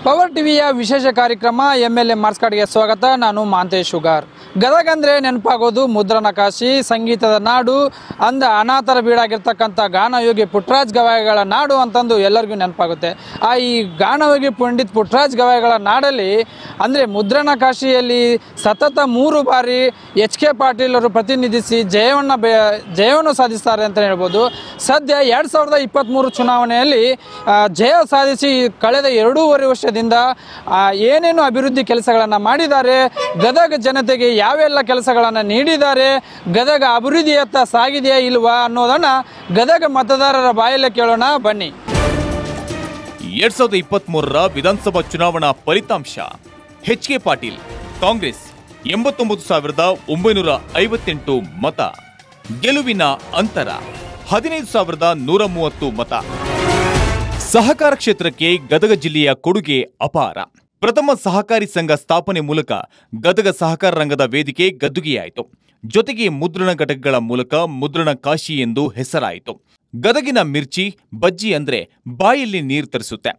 Power ಟಿವಿಯ ವಿಶೇಷ ಕಾರ್ಯಕ್ರಮ MLA ಮಾರ್ಕ್ಸ್ ಕಾರ್ಡ್ಗೆ ಸ್ವಾಗತ. ನಾನು ಮಾಂತೇಶ್ ಶುಗಾರ್. ಗದಗ ಅಂದರೆ ನೆನಪಾಗೋದು ಮುದ್ರಣ ಕಾಶಿ, ಸಂಗೀತದ ನಾಡು, ಅನಾಥರ ಬೀಡಾಗಿರ್ತಕ್ಕಂಥ ಗಾನಯೋಗಿ ಪುಟ್ಟರಾಜ ಗವಾಯಿಗಳ ನಾಡು ಅಂತಂದು ಎಲ್ಲರಿಗೂ ನೆನಪಾಗುತ್ತೆ. ಈ ಗಾನಯೋಗಿ ಪಂಡಿತ್ ಪುಟ್ಟರಾಜ ಗವಾಯಿಗಳ ನಾಡಲ್ಲಿ ಅಂದರೆ ಮುದ್ರಣ ಕಾಶಿಯಲ್ಲಿ ಸತತ 3 ಬಾರಿ HK ಪಾಟೀಲ್ ಅವರು ಪ್ರತಿನಿಧಿಸಿ ಜಯವನ್ನು ಸಾಧಿಸ್ತಾರೆ ಅಂತ ಹೇಳ್ಬೋದು. ಸದ್ಯ 2023 ಚುನಾವಣೆಯಲ್ಲಿ ಜಯ ಸಾಧಿಸಿ ಕಳೆದ 2.5 ವರ್ಷದಿಂದ ಏನೇನು ಅಭಿವೃದ್ಧಿ ಕೆಲಸಗಳನ್ನು ಮಾಡಿದ್ದಾರೆ, ಗದಗ ಜನತೆಗೆ ಯಾವೆಲ್ಲ ಕೆಲಸಗಳನ್ನು ನೀಡಿದ್ದಾರೆ, ಗದಗ ಅಭಿವೃದ್ಧಿಯತ್ತ ಸಾಗಿದೆಯಾ ಇಲ್ವಾ ಅನ್ನೋದನ್ನು ಗದಗ ಮತದಾರರ ಬಾಯಲ್ಲೇ ಕೇಳೋಣ ಬನ್ನಿ. 2023ರ ವಿಧಾನಸಭಾ ಚುನಾವಣಾ ಫಲಿತಾಂಶ. HK ಪಾಟೀಲ್ ಕಾಂಗ್ರೆಸ್ 89,958 ಮತ, ಗೆಲುವಿನ ಅಂತರ 15,130 ಮತ. ಸಹಕಾರ ಕ್ಷೇತ್ರಕ್ಕೆ ಗದಗ ಜಿಲ್ಲೆಯ ಕೊಡುಗೆ ಅಪಾರ. ಪ್ರಥಮ ಸಹಕಾರಿ ಸಂಘ ಸ್ಥಾಪನೆ ಮೂಲಕ ಗದಗ ಸಹಕಾರ ರಂಗದ ವೇದಿಕೆ ಗದ್ದುಗೆಯಾಯಿತು. ಜೊತೆಗೆ ಮುದ್ರಣ ಘಟಕಗಳ ಮೂಲಕ ಮುದ್ರಣ ಕಾಶಿ ಎಂದು ಹೆಸರಾಯಿತು. ಗದಗಿನ ಮಿರ್ಚಿ ಬಜ್ಜಿ ಅಂದ್ರೆ ಬಾಯಲ್ಲಿ ನೀರು ತರಿಸುತ್ತೆ.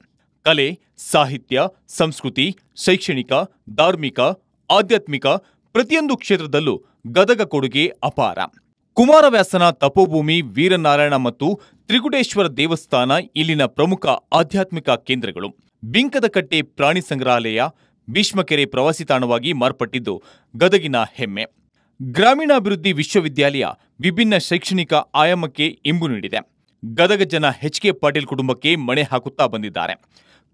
ಕಲೆ, ಸಾಹಿತ್ಯ, ಸಂಸ್ಕೃತಿ, ಶೈಕ್ಷಣಿಕ, ಧಾರ್ಮಿಕ, ಆಧ್ಯಾತ್ಮಿಕ ಪ್ರತಿಯೊಂದು ಕ್ಷೇತ್ರದಲ್ಲೂ ಗದಗ ಕೊಡುಗೆ ಅಪಾರ. ಕುಮಾರವ್ಯಾಸನ ತಪೋಭೂಮಿ, ವೀರನಾರಾಯಣ ಮತ್ತು ತ್ರಿಕುಟೇಶ್ವರ ದೇವಸ್ಥಾನ ಇಲ್ಲಿನ ಪ್ರಮುಖ ಆಧ್ಯಾತ್ಮಿಕ ಕೇಂದ್ರಗಳು. ಬಿಂಕದಕಟ್ಟೆ ಪ್ರಾಣಿ ಸಂಗ್ರಹಾಲಯ, ಭೀಷ್ಮಕೆರೆ ಪ್ರವಾಸಿ ತಾಣವಾಗಿ ಮಾರ್ಪಟ್ಟಿದ್ದು ಗದಗಿನ ಹೆಮ್ಮೆ. ಗ್ರಾಮೀಣಾಭಿವೃದ್ಧಿ ವಿಶ್ವವಿದ್ಯಾಲಯ ವಿಭಿನ್ನ ಶೈಕ್ಷಣಿಕ ಆಯಾಮಕ್ಕೆ ಇಂಬು ನೀಡಿದೆ. ಗದಗ ಜನ HK ಪಾಟೀಲ್ ಕುಟುಂಬಕ್ಕೆ ಮಣೆ ಹಾಕುತ್ತಾ ಬಂದಿದ್ದಾರೆ.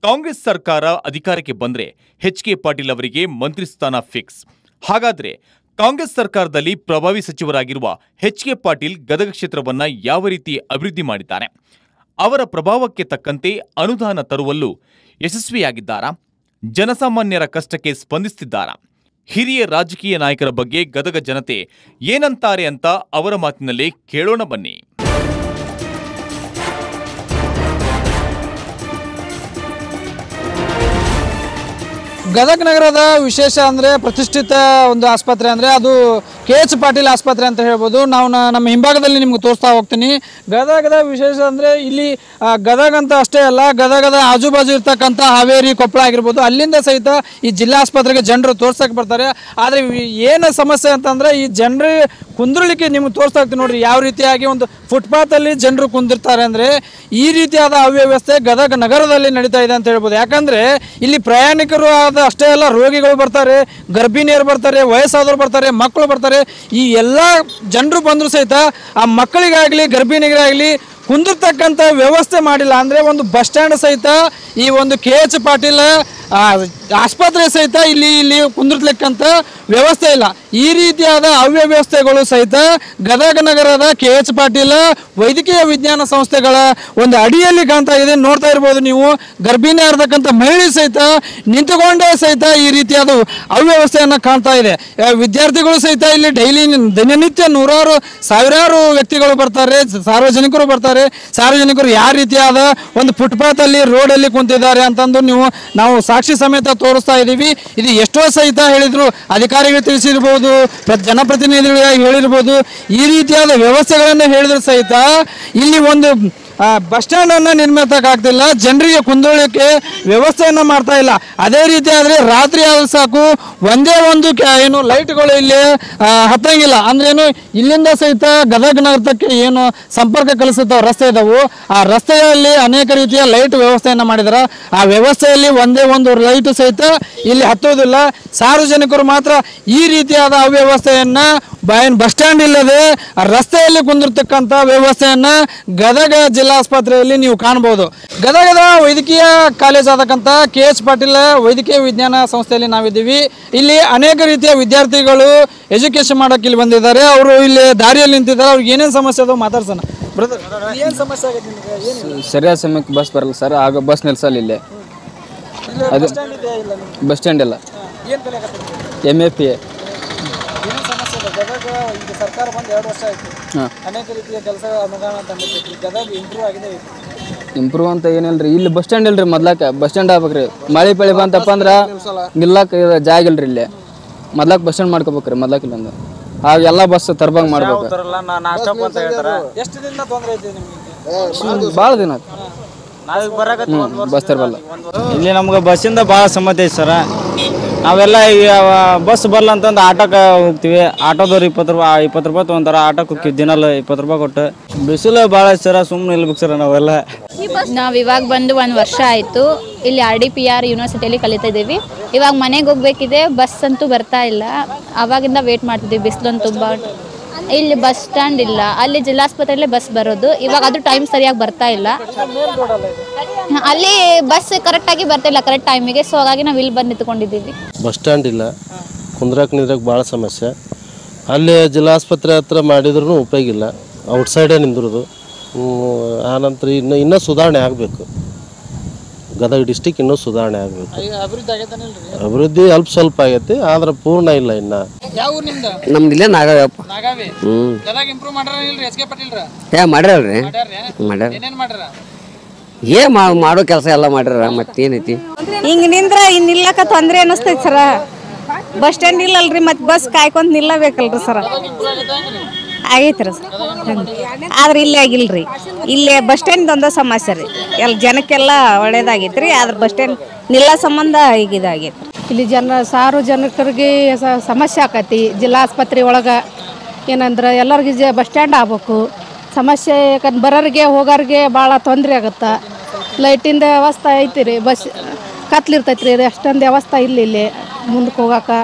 ಕಾಂಗ್ರೆಸ್ ಸರ್ಕಾರ ಅಧಿಕಾರಕ್ಕೆ ಬಂದ್ರೆ HK ಪಾಟೀಲ್ ಅವರಿಗೆ ಮಂತ್ರಿ ಸ್ಥಾನ ಫಿಕ್ಸ್. ಹಾಗಾದ್ರೆ ಕಾಂಗ್ರೆಸ್ ಸರ್ಕಾರದಲ್ಲಿ ಪ್ರಭಾವಿ ಸಚಿವರಾಗಿರುವ HK ಪಾಟೀಲ್ ಗದಗ ಕ್ಷೇತ್ರವನ್ನ ಯಾವ ರೀತಿ ಅಭಿವೃದ್ಧಿ ಮಾಡಿದ್ದಾರೆ? ಅವರ ಪ್ರಭಾವಕ್ಕೆ ತಕ್ಕಂತೆ ಅನುದಾನ ತರುವಲ್ಲೂ ಯಶಸ್ವಿಯಾಗಿದ್ದಾರಾ? ಜನಸಾಮಾನ್ಯರ ಕಷ್ಟಕ್ಕೆ ಸ್ಪಂದಿಸುತ್ತಿದ್ದಾರಾ? ಹಿರಿಯ ರಾಜಕೀಯ ನಾಯಕರ ಬಗ್ಗೆ ಗದಗ ಜನತೆ ಏನಂತಾರೆ ಅಂತ ಅವರ ಮಾತಿನಲ್ಲೇ ಕೇಳೋಣ ಬನ್ನಿ. ಗದಗ ನಗರದ ವಿಶೇಷ ಅಂದರೆ ಪ್ರತಿಷ್ಠಿತ ಒಂದು ಆಸ್ಪತ್ರೆ ಅಂದರೆ ಅದು KH ಪಾಟೀಲ್ ಆಸ್ಪತ್ರೆ ಅಂತ ಹೇಳ್ಬೋದು. ನಾವು ನಮ್ಮ ಹಿಂಭಾಗದಲ್ಲಿ ನಿಮ್ಗೆ ತೋರಿಸ್ತಾ ಹೋಗ್ತೀನಿ. ಗದಗದ ವಿಶೇಷ ಅಂದರೆ ಇಲ್ಲಿ ಗದಗ ಅಂತ ಅಷ್ಟೇ ಅಲ್ಲ, ಗದಗದ ಆಜುಬಾಜು ಇರ್ತಕ್ಕಂಥ ಹಾವೇರಿ, ಕೊಪ್ಪಳ ಆಗಿರ್ಬೋದು, ಅಲ್ಲಿಂದ ಸಹಿತ ಈ ಜಿಲ್ಲಾ ಆಸ್ಪತ್ರೆಗೆ ಜನರು ತೋರ್ಸಕ್ಕೆ ಬರ್ತಾರೆ. ಆದರೆ ಏನು ಸಮಸ್ಯೆ ಅಂತಂದರೆ ಈ ಜನರು ಕುಂದ್ರಲಿಕ್ಕೆ ನಿಮ್ಗೆ ತೋರಿಸ್ತಾ ಹೋಗ್ತೀನಿ ನೋಡ್ರಿ, ಯಾವ ರೀತಿಯಾಗಿ ಒಂದು ಫುಟ್ಪಾತಲ್ಲಿ ಜನರು ಕುಂದಿರ್ತಾರೆ ಅಂದರೆ ಈ ರೀತಿಯಾದ ಅವ್ಯವಸ್ಥೆ ಗದಗ ನಗರದಲ್ಲಿ ನಡೀತಾ ಇದೆ ಅಂತ ಹೇಳ್ಬೋದು. ಯಾಕಂದರೆ ಇಲ್ಲಿ ಪ್ರಯಾಣಿಕರು ಅಷ್ಟೇ ಅಲ್ಲ, ರೋಗಿಗಳು ಬರ್ತಾರೆ, ಗರ್ಭಿಣಿಯರು ಬರ್ತಾರೆ, ವಯಸ್ಸಾದವರು ಬರ್ತಾರೆ, ಮಕ್ಕಳು ಬರ್ತಾರೆ. ಈ ಎಲ್ಲ ಜನರು ಬಂದರೂ ಸಹಿತ ಆ ಮಕ್ಕಳಿಗಾಗಲಿ ಗರ್ಭಿಣಿಗರಾಗಲಿ ಕುಂದಿರ್ತಕ್ಕಂಥ ವ್ಯವಸ್ಥೆ ಮಾಡಿಲ್ಲ. ಅಂದರೆ ಒಂದು ಬಸ್ ಸ್ಟ್ಯಾಂಡ್ ಸಹಿತ ಈ ಒಂದು KH ಪಾಟೀಲ್ ಆಸ್ಪತ್ರೆ ಸಹಿತ ಇಲ್ಲಿ ಕುಂದಿರ್ಲಿಕ್ಕಂಥ ವ್ಯವಸ್ಥೆ ಇಲ್ಲ. ಈ ರೀತಿಯಾದ ಅವ್ಯವಸ್ಥೆಗಳು ಸಹಿತ ಗದಗ ನಗರದ KH ಪಾಟೀಲ್ ವೈದ್ಯಕೀಯ ವಿಜ್ಞಾನ ಸಂಸ್ಥೆಗಳ ಒಂದು ಅಡಿಯಲ್ಲಿ ಕಾಣ್ತಾ ಇದೆ. ನೋಡ್ತಾ ಇರ್ಬೋದು ನೀವು, ಗರ್ಭಿಣಿ ಇರತಕ್ಕಂಥ ಮಹಿಳೆ ಸಹಿತ ನಿಂತುಕೊಂಡೇ ಸಹಿತ ಈ ರೀತಿಯಾದ ಅವ್ಯವಸ್ಥೆಯನ್ನು ಕಾಣ್ತಾ ಇದೆ. ವಿದ್ಯಾರ್ಥಿಗಳು ಸಹಿತ ಇಲ್ಲಿ ಡೈಲಿ ದಿನನಿತ್ಯ ಸಾವಿರಾರು ವ್ಯಕ್ತಿಗಳು ಬರ್ತಾರೆ, ಸಾರ್ವಜನಿಕರು ಬರ್ತಾರೆ. ಸಾರ್ವಜನಿಕರು ಯಾವ ರೀತಿಯಾದ ಒಂದು ಫುಟ್ಪಾತಲ್ಲಿ ರೋಡಲ್ಲಿ ಕುಂತಿದ್ದಾರೆ ಅಂತಂದು ನಾವು ಸಾಕ್ಷಿ ಸಮೇತ ತೋರಿಸ್ತಾ ಇದ್ದೀವಿ. ಇದು ಎಷ್ಟೋ ಸಹಿತ ಹೇಳಿದ್ರು, ಅಧಿಕಾರಿಗಳು ತಿಳಿಸಿರ್ಬೋದು, ಜನಪ್ರತಿನಿಧಿಗಳಿಗೆ ಹೇಳಿರ್ಬೋದು, ಈ ರೀತಿಯಾದ ವ್ಯವಸ್ಥೆಗಳನ್ನು ಹೇಳಿದ್ರು ಸಹಿತ ಇಲ್ಲಿ ಒಂದು ಬಸ್ ಸ್ಟ್ಯಾಂಡನ್ನು ನಿರ್ಮಿಸಕ್ಕಾಗ್ತಿಲ್ಲ, ಜನರಿಗೆ ಕುಂದೋಳಿಕ್ಕೆ ವ್ಯವಸ್ಥೆಯನ್ನು ಮಾಡ್ತಾ ಇಲ್ಲ. ಅದೇ ರೀತಿ ಆದರೆ ರಾತ್ರಿ ಆದ್ರೆ ಸಾಕು, ಒಂದೇ ಒಂದು ಏನು ಲೈಟ್ಗಳು ಇಲ್ಲಿ ಹತ್ತಂಗಿಲ್ಲ. ಅಂದ್ರೇನು, ಇಲ್ಲಿಂದ ಸಹಿತ ಗದಗ ನಗರಕ್ಕೆ ಏನು ಸಂಪರ್ಕ ಕಲಿಸುತ್ತ ರಸ್ತೆ ಇದಾವು, ಆ ರಸ್ತೆಯಲ್ಲಿ ಅನೇಕ ರೀತಿಯ ಲೈಟ್ ವ್ಯವಸ್ಥೆಯನ್ನು ಮಾಡಿದಾರೆ. ಆ ವ್ಯವಸ್ಥೆಯಲ್ಲಿ ಒಂದೇ ಒಂದು ಲೈಟ್ ಸಹಿತ ಇಲ್ಲಿ ಹತ್ತೋದಿಲ್ಲ. ಸಾರ್ವಜನಿಕರು ಮಾತ್ರ ಈ ರೀತಿಯಾದ ಅವ್ಯವಸ್ಥೆಯನ್ನು ಬಸ್ ಸ್ಟ್ಯಾಂಡ್ ಇಲ್ಲದೆ ರಸ್ತೆಯಲ್ಲಿ ಕುಂದಿರ್ತಕ್ಕಂಥ ವ್ಯವಸ್ಥೆಯನ್ನು ಗದಗ ಜಿಲ್ಲಾ ಆಸ್ಪತ್ರೆಯಲ್ಲಿ ನೀವು ಕಾಣಬಹುದು. ಗದಗದ ವೈದ್ಯಕೀಯ ಕಾಲೇಜ್ ಆದಕ್ಕಂಥ KH ಪಾಟೀಲ್ ವೈದ್ಯಕೀಯ ವಿಜ್ಞಾನ ಸಂಸ್ಥೆಯಲ್ಲಿ ನಾವಿದ್ದೀವಿ. ಇಲ್ಲಿ ಅನೇಕ ರೀತಿಯ ವಿದ್ಯಾರ್ಥಿಗಳು ಎಜುಕೇಶನ್ ಮಾಡೋಕೆ ಇಲ್ಲಿ ಬಂದಿದ್ದಾರೆ. ಅವರು ಇಲ್ಲಿ ದಾರಿಯಲ್ಲಿ ನಿಂತಿದ್ದಾರೆ. ಅವ್ರಿಗೆ ಏನೇನು ಸಮಸ್ಯೆ ಅದು ಮಾತಾಡ್ಸೋಣ. ಬ್ರದರ್, ಏನು ಸಮಸ್ಯೆ ಆಗುತ್ತೆ ನಿಮಗೆ? ಸರಿಯಾದ ಸಮಯಕ್ಕೆ ಬಸ್ ಬರಲ್ಲ ಸರ್, ಆಗ ಬಸ್ ನಿಲ್ಸಲ್ಲ ಇಲ್ಲೇ. ಅದು ಬಸ್ ಸ್ಟ್ಯಾಂಡ್ ಇಲ್ಲ. MFA ಸರ್ಕಾರ ಬಂದು 2 ವರ್ಷ ಆಯಿತು. ಅನೇಕ ರೀತಿಯ ಕೆಲಸ ಅನುದಾನ ತಂದಿತ್ತು. ಗದಗ ಇಂಪ್ರೂವ್ ಅಂತ ಏನಿಲ್ರಿ. ಇಲ್ಲಿ ಬಸ್ ಸ್ಟ್ಯಾಂಡ್ ಇಲ್ರಿ, ಮೊದ್ಲಾಕ ಬಸ್ ಸ್ಟ್ಯಾಂಡ್ ಆಗ್ಬೇಕ್ರಿ. ಮಳೆ ಪಳಿ ಬಂತಪ್ಪ ಅಂದ್ರೆ ನಿಲ್ಲಕ್ಕೆ ಜಾಗ ಇಲ್ರಿ. ಇಲ್ಲೇ ಮೊದ್ಲಾಕ ಬಸ್ ಸ್ಟ್ಯಾಂಡ್ ಮಾಡ್ಕೋಬೇಕ್ರಿ. ಮೊದ್ಲಾಕ ಇಲ್ಲೊಂದು ಆಗ ಎಲ್ಲ ಬಸ್ ತರಬಂಗ್ ಮಾಡ್ಬೇಕು. ಎಷ್ಟು ದಿನ ತೊಂದರೆ ಐತಿ ನಿಮಗೆ? ಭಾಳ ದಿನ ಆಯ್ತು. ಬಸ್ ತರಬಲ್ಲ. ಇಲ್ಲಿ ನಮ್ಗೆ ಬಸ್ಸಿಂದ ಭಾಳ ಸಮಸ್ಯೆ ಐತೆ ಸರ. ನಾವೆಲ್ಲ ಈಗ ಬಸ್ ಬರಲ್ಲ ಅಂತಂದು ಆಟೋಕ್ಕೆ ಹೋಗ್ತೀವಿ. ಆಟೋದವ್ರು 20 ರೂಪಾಯಿ ತೊಗೊಂತಾರೆ. ಆಟೋಕ್ಕೆ ಹೋಗ್ತೀವಿ ದಿನಲ್ಲ 20 ರೂಪಾಯಿ ಕೊಟ್ಟು. ಬಿಸಿಲು ಭಾಳ ಐತೆ ಸರ, ಸುಮ್ಮನೆ ನಿಲ್ಬೇಕು ಸರ ನಾವೆಲ್ಲ. ನಾವು ಇವಾಗ ಬಂದು 1 ವರ್ಷ ಆಯಿತು. ಇಲ್ಲಿ RDPR ಯೂನಿವರ್ಸಿಟಿಯಲ್ಲಿ ಕಲಿತಾ ಇದ್ದೀವಿ. ಇವಾಗ ಮನೆಗೆ ಹೋಗ್ಬೇಕಿದೆ, ಬಸ್ ಅಂತೂ ಬರ್ತಾ ಇಲ್ಲ. ಆವಾಗಿಂದ ವೇಟ್ ಮಾಡ್ತಿದ್ದೀವಿ, ಬಿಸಿಲೊಂದು ತುಂಬ. ಇಲ್ಲಿ ಬಸ್ ಸ್ಟ್ಯಾಂಡ್ ಇಲ್ಲ, ಅಲ್ಲಿ ಜಿಲ್ಲಾಸ್ಪತ್ರೆಯಲ್ಲೇ ಬಸ್ ಬರೋದು. ಇವಾಗ ಅದು ಟೈಮ್ ಸರಿಯಾಗಿ ಬರ್ತಾ ಇಲ್ಲ. ಅಲ್ಲಿ ಬಸ್ ಕರೆಕ್ಟಾಗಿ ಬರ್ತಾ ಇಲ್ಲ ಕರೆಕ್ಟ್ ಟೈಮಿಗೆ. ಸೊ ಹಾಗಾಗಿ ನಾವು ಇಲ್ಲಿ ಬಂದು ನಿಂತ್ಕೊಂಡಿದ್ದೀವಿ. ಬಸ್ ಸ್ಟ್ಯಾಂಡ್ ಇಲ್ಲ, ಕುಂದ್ರಕ್ಕೆ ಭಾಳ ಸಮಸ್ಯೆ. ಅಲ್ಲಿ ಜಿಲ್ಲಾಸ್ಪತ್ರೆ ಹತ್ರ ಮಾಡಿದ್ರೂ ಉಪಯೋಗ ಇಲ್ಲ, ಔಟ್ಸೈಡೇ ನಿಂದಿರೋದು. ಆನಂತರ ಇನ್ನೂ ಸುಧಾರಣೆ ಆಗಬೇಕು. ಗದಗ ಡಿಸ್ಟಿಕ್ ಇನ್ನೂ ಸುಧಾರಣೆ ಆಗಬೇಕು. ಅಭಿವೃದ್ಧಿ ಅಲ್ಪ ಸ್ವಲ್ಪ ಆಗೈತಿ, ಆದ್ರೆ ಪೂರ್ಣ ಇಲ್ಲ ಇನ್ನು. ನಮ್ದು ಇಲ್ಲೇ ನಾಗಾವಪ್ಪ. ಮಾಡ್ಯಾರ್ರಿ ಮಾಡೋ ಕೆಲಸ ಎಲ್ಲ ಮಾಡ್ಯಾರ. ಮತ್ತೇನೈತಿ ಹಿಂಗ ನಿಂದ್ರ ನಿಲ್ಲಕ ತೊಂದ್ರೆ ಅನಿಸ್ತೈತಿ ಸರ. ಬಸ್ ಸ್ಟ್ಯಾಂಡ್ ಇಲ್ಲಲ್ರಿ, ಮತ್ತೆ ಬಸ್ ಕಾಯ್ಕೊಂತ ನಿಲ್ಲಬೇಕಲ್ರಿ ಸರ. ಆಗೈತ್ರಿ ಸರ್, ಆದ್ರೆ ಇಲ್ಲೇ ಆಗಿಲ್ರಿ. ಇಲ್ಲೇ ಬಸ್ ಸ್ಟ್ಯಾಂಡ್ ಒಂದ ಸಮಸ್ಯೆ ರೀ. ಎಲ್ಲ ಜನಕ್ಕೆಲ್ಲ ಒಳ್ಳೇದಾಗೈತ್ರಿ, ಆದ್ರೆ ಬಸ್ ಸ್ಟ್ಯಾಂಡ್ ನಿಲ್ಲ ಸಂಬಂಧ ಈಗ ಇದಾಗೈತ್ರಿ. ಇಲ್ಲಿ ಸಾರ್ವಜನಿಕರಿಗೆ ಸಮಸ್ಯೆ ಆಕತಿ. ಜಿಲ್ಲಾ ಆಸ್ಪತ್ರೆ ಒಳಗೆ ಏನಂದ್ರೆ ಎಲ್ಲರಿಗೆ ಬಸ್ ಸ್ಟ್ಯಾಂಡ್ ಆಗ್ಬೇಕು. ಸಮಸ್ಯೆ ಯಾಕಂದ್ರೆ ಬರೋರಿಗೆ ಹೋಗೋರಿಗೆ ಭಾಳ ತೊಂದರೆ ಆಗುತ್ತೆ. ಲೈಟಿಂದ ವ್ಯವಸ್ಥೆ ಐತಿ ರೀ, ಬಸ್ ಕತ್ಲಿರ್ತೈತಿ ರೀ, ಅಷ್ಟೊಂದು ವ್ಯವಸ್ಥೆ ಇಲ್ಲಿ ಮುಂದಕ್ಕೆ ಹೋಗಕ್ಕೆ.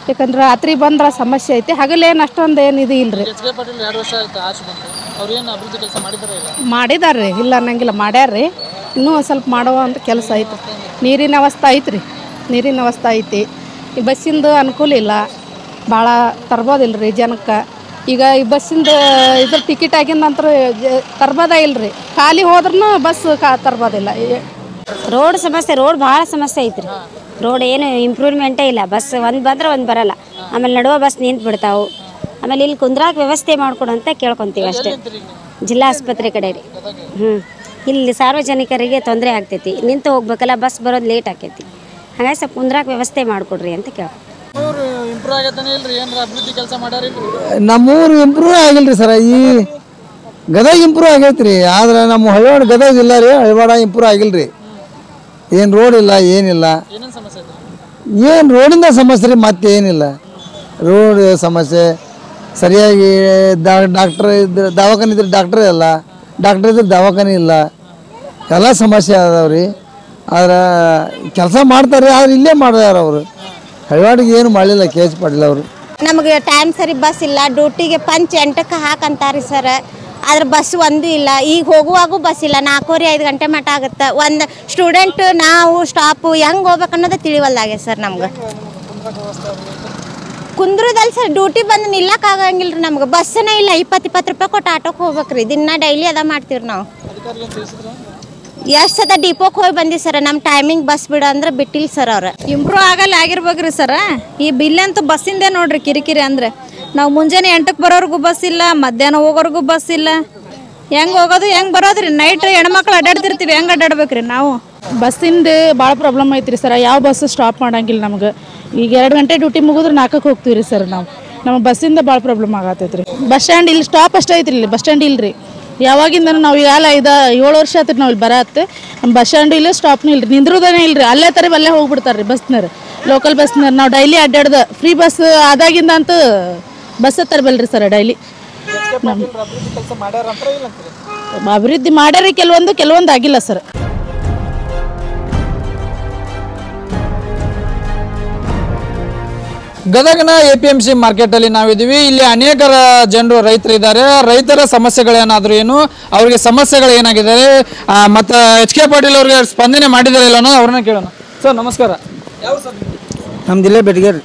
ಯಾಕಂದ್ರೆ ರಾತ್ರಿ ಬಂದ್ರೆ ಸಮಸ್ಯೆ ಐತಿ, ಹಗಲೇನು ಅಷ್ಟೊಂದು ಏನು ಇದು ಇಲ್ರಿ. ಮಾಡಿದಾರ್ರಿ, ಇಲ್ಲ ಅನ್ನಂಗಿಲ್ಲ, ಮಾಡ್ಯಾರ್ರಿ. ಇನ್ನೂ ಸ್ವಲ್ಪ ಮಾಡುವಂಥ ಕೆಲಸ ಐತಿ. ನೀರಿನ ವ್ಯವಸ್ಥೆ ಐತ್ರಿ, ನೀರಿನ ವ್ಯವಸ್ಥೆ ಐತಿ. ಈ ಬಸ್ಸಿಂದು ಅನುಕೂಲ ಇಲ್ಲ, ಭಾಳ ತರ್ಬೋದಿಲ್ರಿ ಜನಕ್ಕೆ. ಈಗ ಈ ಬಸ್ಸಿಂದ ಇದ್ರ ಟಿಕೆಟ್ ಆಗಿದ ನಂತರ ತರ್ಬೋದ ಇಲ್ರಿ. ಖಾಲಿ ಹೋದ್ರೂ ಬಸ್ ತರ್ಬೋದಿಲ್ಲ. ರೋಡ್ ಸಮಸ್ಯೆ, ರೋಡ್ ಭಾಳ ಸಮಸ್ಯೆ ಐತ್ರಿ. ರೋಡ್ ಏನು ಇಂಪ್ರೂವ್ಮೆಂಟೇ ಇಲ್ಲ. ಬಸ್ ಒಂದು ಬಂದ್ರೆ ಒಂದು ಬರಲ್ಲ. ಆಮೇಲೆ ನಡುವ ಬಸ್ ನಿಂತು ಬಿಡ್ತಾವೆ. ಆಮೇಲೆ ಇಲ್ಲಿ ಕುಂದ್ರಾಕ ವ್ಯವಸ್ಥೆ ಮಾಡ್ಕೊಡು ಅಂತ ಕೇಳ್ಕೊತೀವಿ ಅಷ್ಟೇ. ಜಿಲ್ಲಾ ಆಸ್ಪತ್ರೆ ಕಡೆ ರೀ. ಇಲ್ಲಿ ಸಾರ್ವಜನಿಕರಿಗೆ ತೊಂದರೆ ಆಗ್ತೈತಿ, ನಿಂತು ಹೋಗ್ಬೇಕಲ್ಲ, ಬಸ್ ಬರೋದು ಲೇಟ್ ಆಕೈತಿ. ಹಾಗಾಗಿ ಸ್ವಲ್ಪ ಕುಂದ್ರಾಕ ವ್ಯವಸ್ಥೆ ಮಾಡಿಕೊಡ್ರಿ ಅಂತ ಕೇಳ್ಕೊ. ನಮ್ಮೂರು ಇಂಪ್ರೂವ್ ಆಗಿಲ್ರಿ ಸರ. ಈ ಗದಗ ಇಂಪ್ರೂವ್ ಆಗೈತ್ರಿ, ಆದ್ರೆ ನಮ್ಮ ಹಳ್ಳಿವಾಡ ಗದಗ ಇಲ್ಲ ರೀ. ಹಳ್ಳಿವಾಡ ಇಂಪ್ರೂವ್ ಆಗಿಲ್ರಿ. ಏನು ರೋಡ್ ಇಲ್ಲ, ಏನಿಲ್ಲ. ಏನು ರೋಡಿಂದ ಸಮಸ್ಯೆ ರೀ, ಮತ್ತೇನಿಲ್ಲ. ರೋಡ್ ಸಮಸ್ಯೆ, ಸರಿಯಾಗಿ ಡಾಕ್ಟ್ರ್ ಇದ್ರೆ ದವಾಖಾನೆ ಇದ್ರೆ ಡಾಕ್ಟ್ರೇ ಇಲ್ಲ, ಡಾಕ್ಟ್ರ್ ಇದ್ರೆ ದವಾಖಾನೆ ಇಲ್ಲ. ಎಲ್ಲ ಸಮಸ್ಯೆ ಅದಾವ್ರಿ. ಆದ್ರೆ ಕೆಲಸ ಮಾಡ್ತಾರೆ, ಆದ್ರೆ ಇಲ್ಲೇ ಮಾಡ್ಯಾರ ಅವರು. ಹಳ್ಳಿವಾಡಿಗೆ ಏನು ಮಾಡಲಿಲ್ಲ KH ಪಾಟೀಲ್ ಅವರು. ನಮಗೆ ಟೈಮ್ ಸರಿ ಬಸ್ ಇಲ್ಲ. ಡ್ಯೂಟಿಗೆ 8ಕ್ಕೆ ಹಾಕಂತಾರಿ ಸರ್, ಆದ್ರೆ ಬಸ್ ಒಂದು ಇಲ್ಲ. ಈಗ ಹೋಗುವಾಗೂ ಬಸ್ ಇಲ್ಲ. 4:30 5 ಗಂಟೆ ಮಟ್ಟ ಆಗುತ್ತೆ. ಒಂದು ಸ್ಟೂಡೆಂಟ್ ನಾವು ಸ್ಟಾಪು ಹೆಂಗೆ ಹೋಗ್ಬೇಕು ಅನ್ನೋದು ತಿಳಿವಲ್ಲಾಗೆ ಸರ್ ನಮ್ಗೆ. ಕುಂದ್ರದಲ್ಲಿ ಸರ್ ಡ್ಯೂಟಿ ಬಂದು ನಿಲ್ಲಕ್ಕಾಗಂಗಿಲ್ಲ ರೀ ನಮ್ಗೆ. ಬಸ್ಸನೇ ಇಲ್ಲ. 20 ರೂಪಾಯಿ ಕೊಟ್ಟು ಆಟೋಕ್ಕೆ ಹೋಗ್ಬೇಕು ರೀ. ದಿನ ಡೈಲಿ ಅದ ಮಾಡ್ತೀವಿ ನಾವು. ಎಷ್ಟು ಸತ ಡಿಪೋಕ್ಕೆ ಹೋಗಿ ಬಂದಿ ಸರ್. ನಮ್ಮ ಟೈಮಿಂಗ್ ಬಸ್ ಬಿಡ ಅಂದ್ರೆ ಬಿಟ್ಟಿಲ್ಲ ಸರ್ ಅವ್ರು. ಇಂಪ್ರೂವ್ ಆಗಲ್ಲ ಆಗಿರ್ಬೇಕ್ರಿ ಸರ. ಈ ಬಿಲ್ಲಂತೂ ಬಸ್ಸಿಂದೇ ನೋಡ್ರಿ ಕಿರಿಕಿರಿ. ಅಂದರೆ ನಾವು ಮುಂಜಾನೆ 8ಕ್ಕೆ ಬರೋರ್ಗೂ ಬಸ್ ಇಲ್ಲ, ಮಧ್ಯಾಹ್ನ ಹೋಗೋರ್ಗೂ ಬಸ್ ಇಲ್ಲ. ಹೆಂಗೆ ಹೋಗೋದು ಹೆಂಗೆ ಬರೋದ್ರಿ? ನೈಟ್ ಹೆಣ್ಮಕ್ಳು ಅಡ್ಡಾಡ್ತಿರ್ತೀವಿ, ಹೆಂಗೆ ಅಡ್ಡಾಡ್ಬೇಕ್ರಿ ನಾವು? ಬಸ್ಸಿಂದ ಭಾಳ ಪ್ರಾಬ್ಲಮ್ ಐತ್ರಿ ಸರ. ಯಾವ ಬಸ್ ಸ್ಟಾಪ್ ಮಾಡಂಗಿಲ್ಲ ನಮ್ಗೆ. ಈಗ 2 ಗಂಟೆ ಡ್ಯೂಟಿ ಮುಗಿದ್ರೆ 4ಕ್ಕೆ ಹೋಗ್ತೀವಿ ರೀ ಸರ್ ನಾವು. ನಮಗೆ ಬಸ್ಸಿಂದ ಭಾಳ ಪ್ರಾಬ್ಲಮ್ ಆಗತ್ತೈತ್ರಿ. ಬಸ್ ಸ್ಟ್ಯಾಂಡ್ ಇಲ್ಲಿ ಸ್ಟಾಪ್ ಅಷ್ಟೇ ಐತ್ರಿ, ಇಲ್ಲಿ ಬಸ್ ಸ್ಟ್ಯಾಂಡ್ ಇಲ್ರಿ. ಯಾವಾಗಿಂದ ನಾವು ಈಗಾಗಲೇ 7 ವರ್ಷ ಆತ್ರಿ ನಾವು ಇಲ್ಲಿ ಬರತ್ತೆ. ನಮ್ಮ ಬಸ್ ಸ್ಟ್ಯಾಂಡು ಇಲ್ಲ, ಸ್ಟಾಪ್ನೂ ಇಲ್ರಿ, ನಿಂದ್ರೋದೇ ಇಲ್ರಿ. ಅಲ್ಲೇ ತರ ಅಲ್ಲೇ ಹೋಗ್ಬಿಡ್ತಾರೆ ರೀ ಬಸ್ನರು, ಲೋಕಲ್ ಬಸ್ನರು. ನಾವು ಡೈಲಿ ಅಡ್ಡಾಡ್ದ ಫ್ರೀ ಬಸ್ ಆದಾಗಿಂದ ಅಂತೂ ಬಸ್ ತರಬಲ್ರಿ ಸರ್ ಡೈಲಿ. ಅಭಿವೃದ್ಧಿ ಮಾಡ್ಯಾರಿ, ಕೆಲವೊಂದು ಆಗಿಲ್ಲ ಸರ್. ಗದಗನ APMC ಮಾರ್ಕೆಟಲ್ಲಿ ನಾವಿದ್ದೀವಿ. ಇಲ್ಲಿ ಅನೇಕರ ಜನರು ರೈತರಿದ್ದಾರೆ. ರೈತರ ಸಮಸ್ಯೆಗಳೇನಾದರೂ ಏನು, ಅವರಿಗೆ ಸಮಸ್ಯೆಗಳು ಏನಾಗಿದ್ದಾರೆ, ಮತ್ತು HK ಪಾಟೀಲ್ ಅವ್ರಿಗೆ ಸ್ಪಂದನೆ ಮಾಡಿದ್ದಾರೆ ಇಲ್ಲ ಅನ್ನೋದು ಅವ್ರನ್ನ ಕೇಳೋಣ. ಸರ್ ನಮಸ್ಕಾರ. ಯಾವ ಸರ್ ನಮ್ದು ಇಲ್ಲೇ ಬೆಟಗೇರಿ.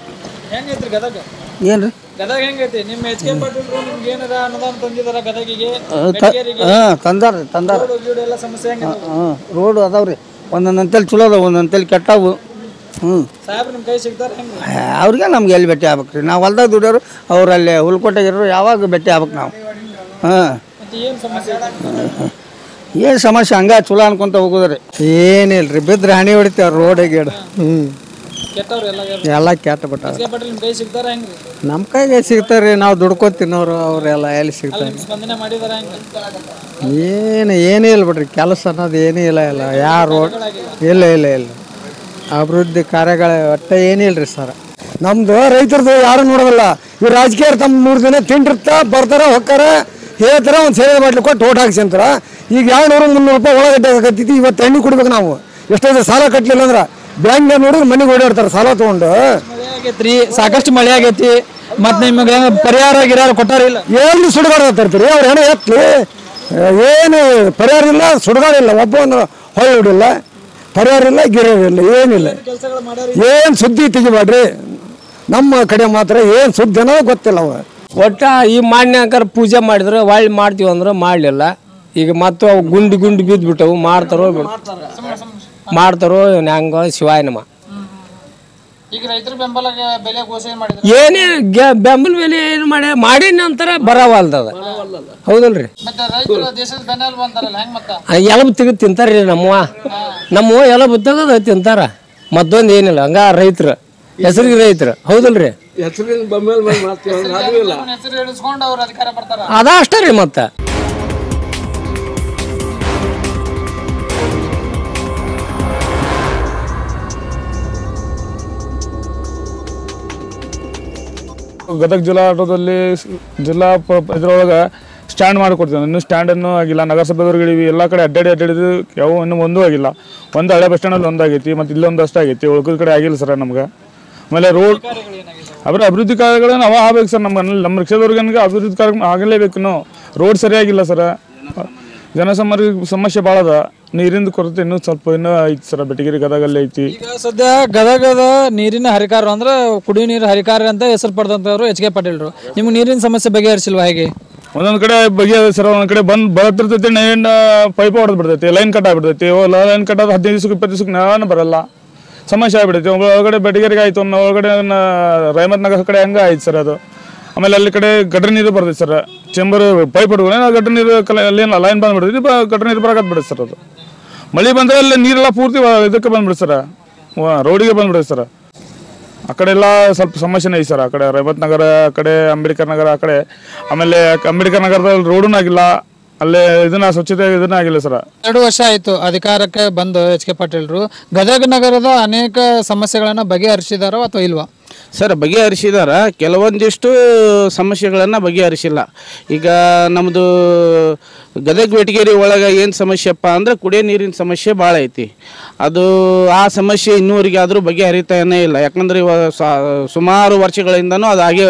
ಹೆಂಗೈತ್ರಿ ಗದಗ? ಏನ್ರಿ ಗದಗ ಹೆಂಗೈತಿ? ನಿಮ್ಮ HK ಪಾಟೀಲ್ ನಿಮ್ಗೆ ಏನಾರ ಅನುದಾನ ತಂದಿದಾರ ಗದಗಿಗೆ? ತಂದಾರ. ಎಲ್ಲ ಸಮಸ್ಯೆ ಹೆಂಗ? ರೋಡ್ ಅದಾವ್ರಿ. ಒಂದೊಂದಂತಲ್ಲಿ ಚಲೋ ಅದಾವ, ಒಂದೊಂದಂತಲ್ಲಿ ಕೆಟ್ಟವು. ಸಾಹೇಬ್ರು ನಿಮ್ಮ ಕೈ ಸಿಗ್ತಾರೆ ಹೆಂಗೆ? ಅವ್ರಿಗೆ ನಮ್ಗೆ ಎಲ್ಲಿ ಭೇಟಿ ಆಗ್ಬೇಕ್ರಿ. ನಾವು ಹೊಲ್ದಾಗ ದುಡಿಯೋರು, ಅವ್ರು ಅಲ್ಲಿ ಹುಲ್ಕೋಟೆಗಿರೋರು, ಯಾವಾಗ ಭೇಟಿ ಆಗ್ಬೇಕು ನಾವು? ಏನು ಸಮಸ್ಯೆ? ಏನು ಸಮಸ್ಯೆ? ಹಂಗೆ ಚಲೋ ಅನ್ಕೊಂತ ಹೋಗೋದ್ರಿ. ಏನಿಲ್ರಿ, ಬಿದ್ದರೆ ಹಣಿ ಹೊಡಿತೇವೆ ರೋಡಿಗೆ. ಎಲ್ಲ ಕೆಟ್ಟ ಬಿಟ್ಟಾರ. ಎಚ್ ಕೆ ಪಾಟೀಲ್ ನಿಮ್ಮ ಕೈ ಸಿಗ್ತಾರ ಹೆಂಗ್ರಿ? ನಮ್ಮ ಕೈಗೆ ಸಿಗ್ತಾರೆ, ನಾವು ದುಡ್ಕೊಂಡು ತಿನ್ನೋರು, ಅವರೆಲ್ಲ ಎಲ್ಲಿ ಸಿಗ್ತಾರೆ? ಸ್ಪಂದನೆ ಮಾಡಿದಾರ ಹೆಂಗೆ? ಏನೂ ಇಲ್ಲ ಬಿಡ್ರಿ, ಕೆಲಸ ಅನ್ನೋದು ಏನೂ ಇಲ್ಲ. ಯಾರು ಇಲ್ಲ ಇಲ್ಲ ಇಲ್ಲ ಅಭಿವೃದ್ಧಿ ಕಾರ್ಯಗಳ ಒಟ್ಟೆ ಏನಿಲ್ಲ ರೀ ಸರ್. ನಮ್ದು ರೈತರದು ಯಾರು ನೋಡೋದಿಲ್ಲ. ಇವ್ರು ರಾಜಕೀಯ ತಮ್ಮ 3 ದಿನ ತಿಂಡಿರ್ತಾ ಬರ್ತಾರೆ ಹೋಗ್ತಾರ, ಹೇಳ್ತಾರೆ, ಒಂದು ಸೇವೆ ಬಾಟ್ಲಿ ಕೊಟ್ಟು ಓಟ್ ಹಾಕ್ಸಿ ಅಂತಾರೆ. ಈಗ 200-300 ರೂಪಾಯಿ ಒಳಗಡ್ಡೆ ಆಗತ್ತೈತಿ. ಇವತ್ತು ಎಣ್ಣೆ ಕುಡ್ಬೇಕು ನಾವು. ಎಷ್ಟೊಂದು ಸಾಲ ಕಟ್ಟಲಿಲ್ಲ ಅಂದ್ರೆ ಬ್ಯಾಂಕ್ ನೋಡಿದ್ರೆ ಮನೆಗೆ ಓಡಾಡ್ತಾರೆ ಸಾಲ ತೊಗೊಂಡು. ಸಾಕಷ್ಟು ಮಳೆ ಆಗೈತಿ, ಮತ್ತೆ ನಿಮಗೆ ಪರಿಹಾರ ಗಿರಾರ ಕೊಟ್ಟಾರಿಲ್ಲ? ಏನು ಸುಡುಗಾಡ ತರ್ತೀರಿ? ಅವ್ರು ಹೆಣ ಎತ್ತಲಿ, ಏನು ಪರಿಹಾರ ಇಲ್ಲ, ಸುಡುಗಾಡ ಇಲ್ಲ, ಒಬ್ಬ ಒಂದು ಹೊಳೆ ಹಿಡಿಲ್ಲ, ಪರಿಹಾರ ಇಲ್ಲ, ಗಿರಿಲ್ಲ, ಏನಿಲ್ಲ. ಏನು ಸುದ್ದಿ ತೆಗಿಬೇಡ್ರಿ. ನಮ್ಮ ಕಡೆ ಮಾತ್ರ ಏನು ಸುದ್ದಿ ಅನ್ನೋದು ಗೊತ್ತಿಲ್ಲ. ಅವ ಒಟ್ಟ ಈ ಮಾನ್ಯಕರ ಪೂಜೆ ಮಾಡಿದ್ರೆ ಒಳ್ಳೆ ಮಾಡ್ತೀವಿ ಅಂದ್ರೆ ಮಾಡಲಿಲ್ಲ. ಈಗ ಮತ್ತು ಅವು ಗುಂಡಿ ಬಿದ್ದುಬಿಟ್ಟವು. ಮಾಡ್ತಾರೋ ಹಂಗ ಶಿವಾಯ ನಮ. ಏನೇ ಬೆಂಬಲ ಬೆಲೆ ಏನು ಮಾಡಿ ನಂತರ ಬರವಲ್ದದ. ಹೌದಲ್ರಿ? ಎಲಬು ತೆಗೆದು ತಿಂತಾರ್ರಿ ನಮ್ಮ ಎಲಬು ತೆಗೆದು ತಿಂತಾರ. ಮತ್ತೊಂದು ಏನಿಲ್ಲ. ಹಂಗ ರೈತರು ಹೆಸರಿಗೆ ರೈತರು. ಹೌದಲ್ರಿ? ಅದ ಅಷ್ಟೇ ರೀ. ಮತ್ತೆ ಗದಗ ಜಿಲ್ಲಾ ಆಟೋದಲ್ಲಿ ಜಿಲ್ಲಾ ಇದರೊಳಗೆ ಸ್ಟ್ಯಾಂಡ್ ಮಾಡಿಕೊಡ್ತೀವಿ. ಇನ್ನೂ ಸ್ಟ್ಯಾಂಡನ್ನು ಆಗಿಲ್ಲ. ನಗರಸಭೆದವ್ರಿಗೆ ಎಲ್ಲ ಕಡೆ ಅಡ್ಡಾಡಿದ್ದು ಯಾವ ಇನ್ನೂ ಒಂದೂ ಆಗಿಲ್ಲ. ಒಂದು ಹಳೆ ಬಸ್ ಸ್ಟ್ಯಾಂಡಲ್ಲಿ ಒಂದಾಗೈತಿ, ಮತ್ತು ಇಲ್ಲೊಂದು ಅಷ್ಟು ಆಗೈತಿ. ಉಳ್ಕಿದ ಕಡೆ ಆಗಿಲ್ಲ ಸರ್ ನಮ್ಗೆ. ಆಮೇಲೆ ರೋಡ್ ಅಭಿವೃದ್ಧಿ ಕಾರ್ಯಗಳನ್ನ ನಾವು ಆಗ್ಬೇಕು ಸರ್. ನಮ್ಮ ರಿಕ್ಷಾದವ್ರಿಗೆ ಅಭಿವೃದ್ಧಿ ಕಾರ್ಯ ಆಗಲೇಬೇಕು. ರೋಡ್ ಸರಿಯಾಗಿಲ್ಲ ಸರ್. ಸಮಸ್ಯೆ ಭಾಳ ಅದ. ನೀರಿನ ಕೊರತೆ ಇನ್ನೂ ಸ್ವಲ್ಪ ಐತಿ ಸರ್. ಬೆಟಗೇರಿ ಗದಗಲ್ಲಿ ಐತಿ. ಈಗ ಸದ್ಯ ಗದಗದ ನೀರಿನ ಹರಿಕಾರ ಅಂದ್ರೆ ಕುಡಿಯುವ ನೀರು ಹರಿಕಾರ ಅಂತ ಹೆಸರು ಪಡೆದಂತವ್ರು ಎಚ್ ಕೆ ಪಾಟೀಲ್ರು. ನಿಮ್ಗೆ ನೀರಿನ ಸಮಸ್ಯೆ ಬಗೆಹರಿಸಿಲ್ವಾ? ಹೇಗೆ? ಒಂದೊಂದು ಕಡೆ ಬಗೆಹರಿದ ಸರ್. ಒಂದೊಂದು ಕಡೆ ಬರತ್ತಿರ್ತೈತಿ, ಪೈಪ್ ಹೊಡೆದು ಬಿಡ್ತೈತಿ, ಲೈನ್ ಕಟ್ ಆಗ್ಬಿಡ್ತೈತಿ. ಲೈನ್ ಕಟ್ ಆದ 15 ದಿವಸಕ್ಕೆ 20 ದಿವಸಕ್ಕೆ ನಾನು ಬರಲ್ಲ. ಸಮಸ್ಯೆ ಆಗ್ಬಿಡೈತಿ. ಒಳಗಡೆ ಬೆಟಗೇರಿಗೆ ಆಯ್ತು, ಒಳಗಡೆ ರಹಮತ್ ನಗರ ಕಡೆ ಹಂಗೆ ಆಯ್ತು ಸರ್ ಅದು. ಆಮೇಲೆ ಅಲ್ಲಿ ಕಡೆ ಗಟ್ರ ನೀರು ಬರ್ತೈತಿ ಸರ್. ಚೇಂಬರ್ ಪೈಪ್ ಹೊಡ್ಕೊಂಡು ಗಟ್ರ ನೀರು ಅಲ್ಲೇನು ಲೈನ್ ಬಂದ್ಬಿಡ್ತೈತಿ, ಗಟ್ರ ನೀರು ಬರಕತ್ ಬಿಡುತ್ತೆ ಸರ್. ಅದು ಮಳೆ ಬಂದರೆ ಅಲ್ಲಿ ನೀರೆಲ್ಲ ಪೂರ್ತಿ ಇದಕ್ಕೆ ಬಂದ್ಬಿಡುತ್ತೆ ಸರ್, ರೋಡಿಗೆ ಬಂದ್ಬಿಡುತ್ತೆ ಸರ್. ಆ ಕಡೆ ಎಲ್ಲ ಸ್ವಲ್ಪ ಸಮಸ್ಯೆನೇ ಐತಿ ಸರ್. ಆ ಕಡೆ ರಹಮತ್ ನಗರ, ಆ ಕಡೆ ಅಂಬೇಡ್ಕರ್ ನಗರ, ಆ ಕಡೆ ಆಮೇಲೆ ಅಂಬೇಡ್ಕರ್ ನಗರದಲ್ಲಿ ರೋಡೂ ಆಗಿಲ್ಲ. ಅಲ್ಲೇ ಸ್ವಚ್ಛತೆ ಆಗಿಲ್ಲ ಸರ್. 2 ವರ್ಷ ಆಯಿತು ಅಧಿಕಾರಕ್ಕೆ ಬಂದು ಎಚ್ ಕೆ ಪಾಟೀಲ್ರು. ಗದಗ ನಗರದ ಅನೇಕ ಸಮಸ್ಯೆಗಳನ್ನು ಬಗೆಹರಿಸಿದಾರೋ ಅಥವಾ ಇಲ್ವಾ? ಸರ್, ಬಗೆಹರಿಸಿದಾರ. ಕೆಲವೊಂದಿಷ್ಟು ಸಮಸ್ಯೆಗಳನ್ನು ಬಗೆಹರಿಸಿಲ್ಲ. ಈಗ ನಮ್ಮದು ಗದಗ ಬೆಟಗೇರಿ ಒಳಗೆ ಏನು ಸಮಸ್ಯೆಪ್ಪ ಅಂದ್ರೆ ಕುಡಿಯೋ ನೀರಿನ ಸಮಸ್ಯೆ ಭಾಳ ಐತಿ. ಅದು ಆ ಸಮಸ್ಯೆ ಇನ್ನೂವರೆಗೆ ಆದರೂ ಬಗೆಹರಿತಾನೇ ಇಲ್ಲ. ಯಾಕಂದರೆ ಇವಾಗ ಸುಮಾರು ವರ್ಷಗಳಿಂದನೂ ಅದು ಹಾಗೆ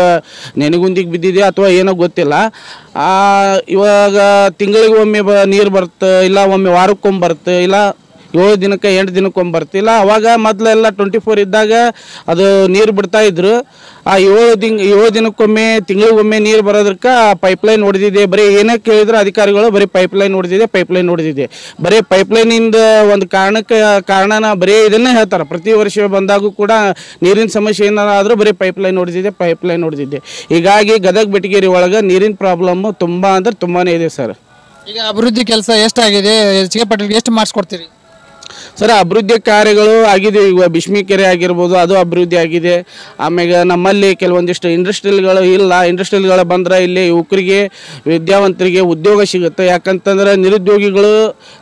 ನೆನೆಗುಂದಿಗೆ ಬಿದ್ದಿದೆ ಅಥವಾ ಏನೋ ಗೊತ್ತಿಲ್ಲ. ಇವಾಗ ತಿಂಗಳಿಗೆ ಒಮ್ಮೆ ನೀರು ಬರುತ್ತೆ, ಇಲ್ಲ ಒಮ್ಮೆ ವಾರಕ್ಕೊಮ್ಮೆ ಬರುತ್ತೆ, ಇಲ್ಲ 7 ದಿನಕ್ಕೆ 8 ದಿನಕ್ಕೊಮ್ಮೆ ಬರ್ತಿಲ್ಲ. ಅವಾಗ ಮೊದಲೆಲ್ಲ 24 ಇದ್ದಾಗ ಅದು ನೀರು ಬಿಡ್ತಾ ಇದ್ರು. ಆ 7 ದಿನಕ್ಕೊಮ್ಮೆ ತಿಂಗಳಿಗೊಮ್ಮೆ ನೀರು ಬರೋದಕ್ಕೆ ಪೈಪ್ಲೈನ್ ಹೊಡೆದಿದೆ. ಬರೀ ಏನೇ ಕೇಳಿದ್ರು ಅಧಿಕಾರಿಗಳು ಬರೀ ಪೈಪ್ಲೈನ್ ಹೊಡೆದಿದೆ. ಬರೀ ಪೈಪ್ಲೈನಿಂದ ಒಂದು ಕಾರಣನ ಬರೀ ಇದನ್ನೇ ಹೇಳ್ತಾರೆ. ಪ್ರತಿ ವರ್ಷ ಬಂದಾಗೂ ಕೂಡ ನೀರಿನ ಸಮಸ್ಯೆ ಏನಾದರೂ ಬರೀ ಪೈಪ್ಲೈನ್ ಹೊಡೆದಿದೆ. ಹೀಗಾಗಿ ಗದಗ ಬೆಟಗೇರಿ ಒಳಗೆ ನೀರಿನ ಪ್ರಾಬ್ಲಮ್ಮು ತುಂಬ ಅಂದ್ರೆ ತುಂಬಾ ಇದೆ ಸರ್. ಈಗ ಅಭಿವೃದ್ಧಿ ಕೆಲಸ ಎಷ್ಟಾಗಿದೆ? ಎಚ್ ಕೆ ಪಾಟೀಲ್ಗೆ ಎಷ್ಟು ಮಾಡಿಸ್ಕೊಡ್ತೀರಿ ಸರ್? ಅಭಿವೃದ್ಧಿ ಕಾರ್ಯಗಳು ಆಗಿದೆ. ಈಗ ಬಿಸ್ಮಿ ಕೆರೆ ಆಗಿರ್ಬೋದು, ಅದು ಅಭಿವೃದ್ಧಿ ಆಗಿದೆ. ಆಮೇಲೆ ನಮ್ಮಲ್ಲಿ ಕೆಲವೊಂದಿಷ್ಟು ಇಂಡಸ್ಟ್ರಿಯಲ್ಗಳು ಇಲ್ಲ. ಇಂಡಸ್ಟ್ರಿಯಲ್ಗಳು ಬಂದರೆ ಇಲ್ಲಿ ಯುವಕರಿಗೆ, ವಿದ್ಯಾವಂತರಿಗೆ ಉದ್ಯೋಗ ಸಿಗುತ್ತೆ. ಯಾಕಂತಂದ್ರೆ ನಿರುದ್ಯೋಗಿಗಳು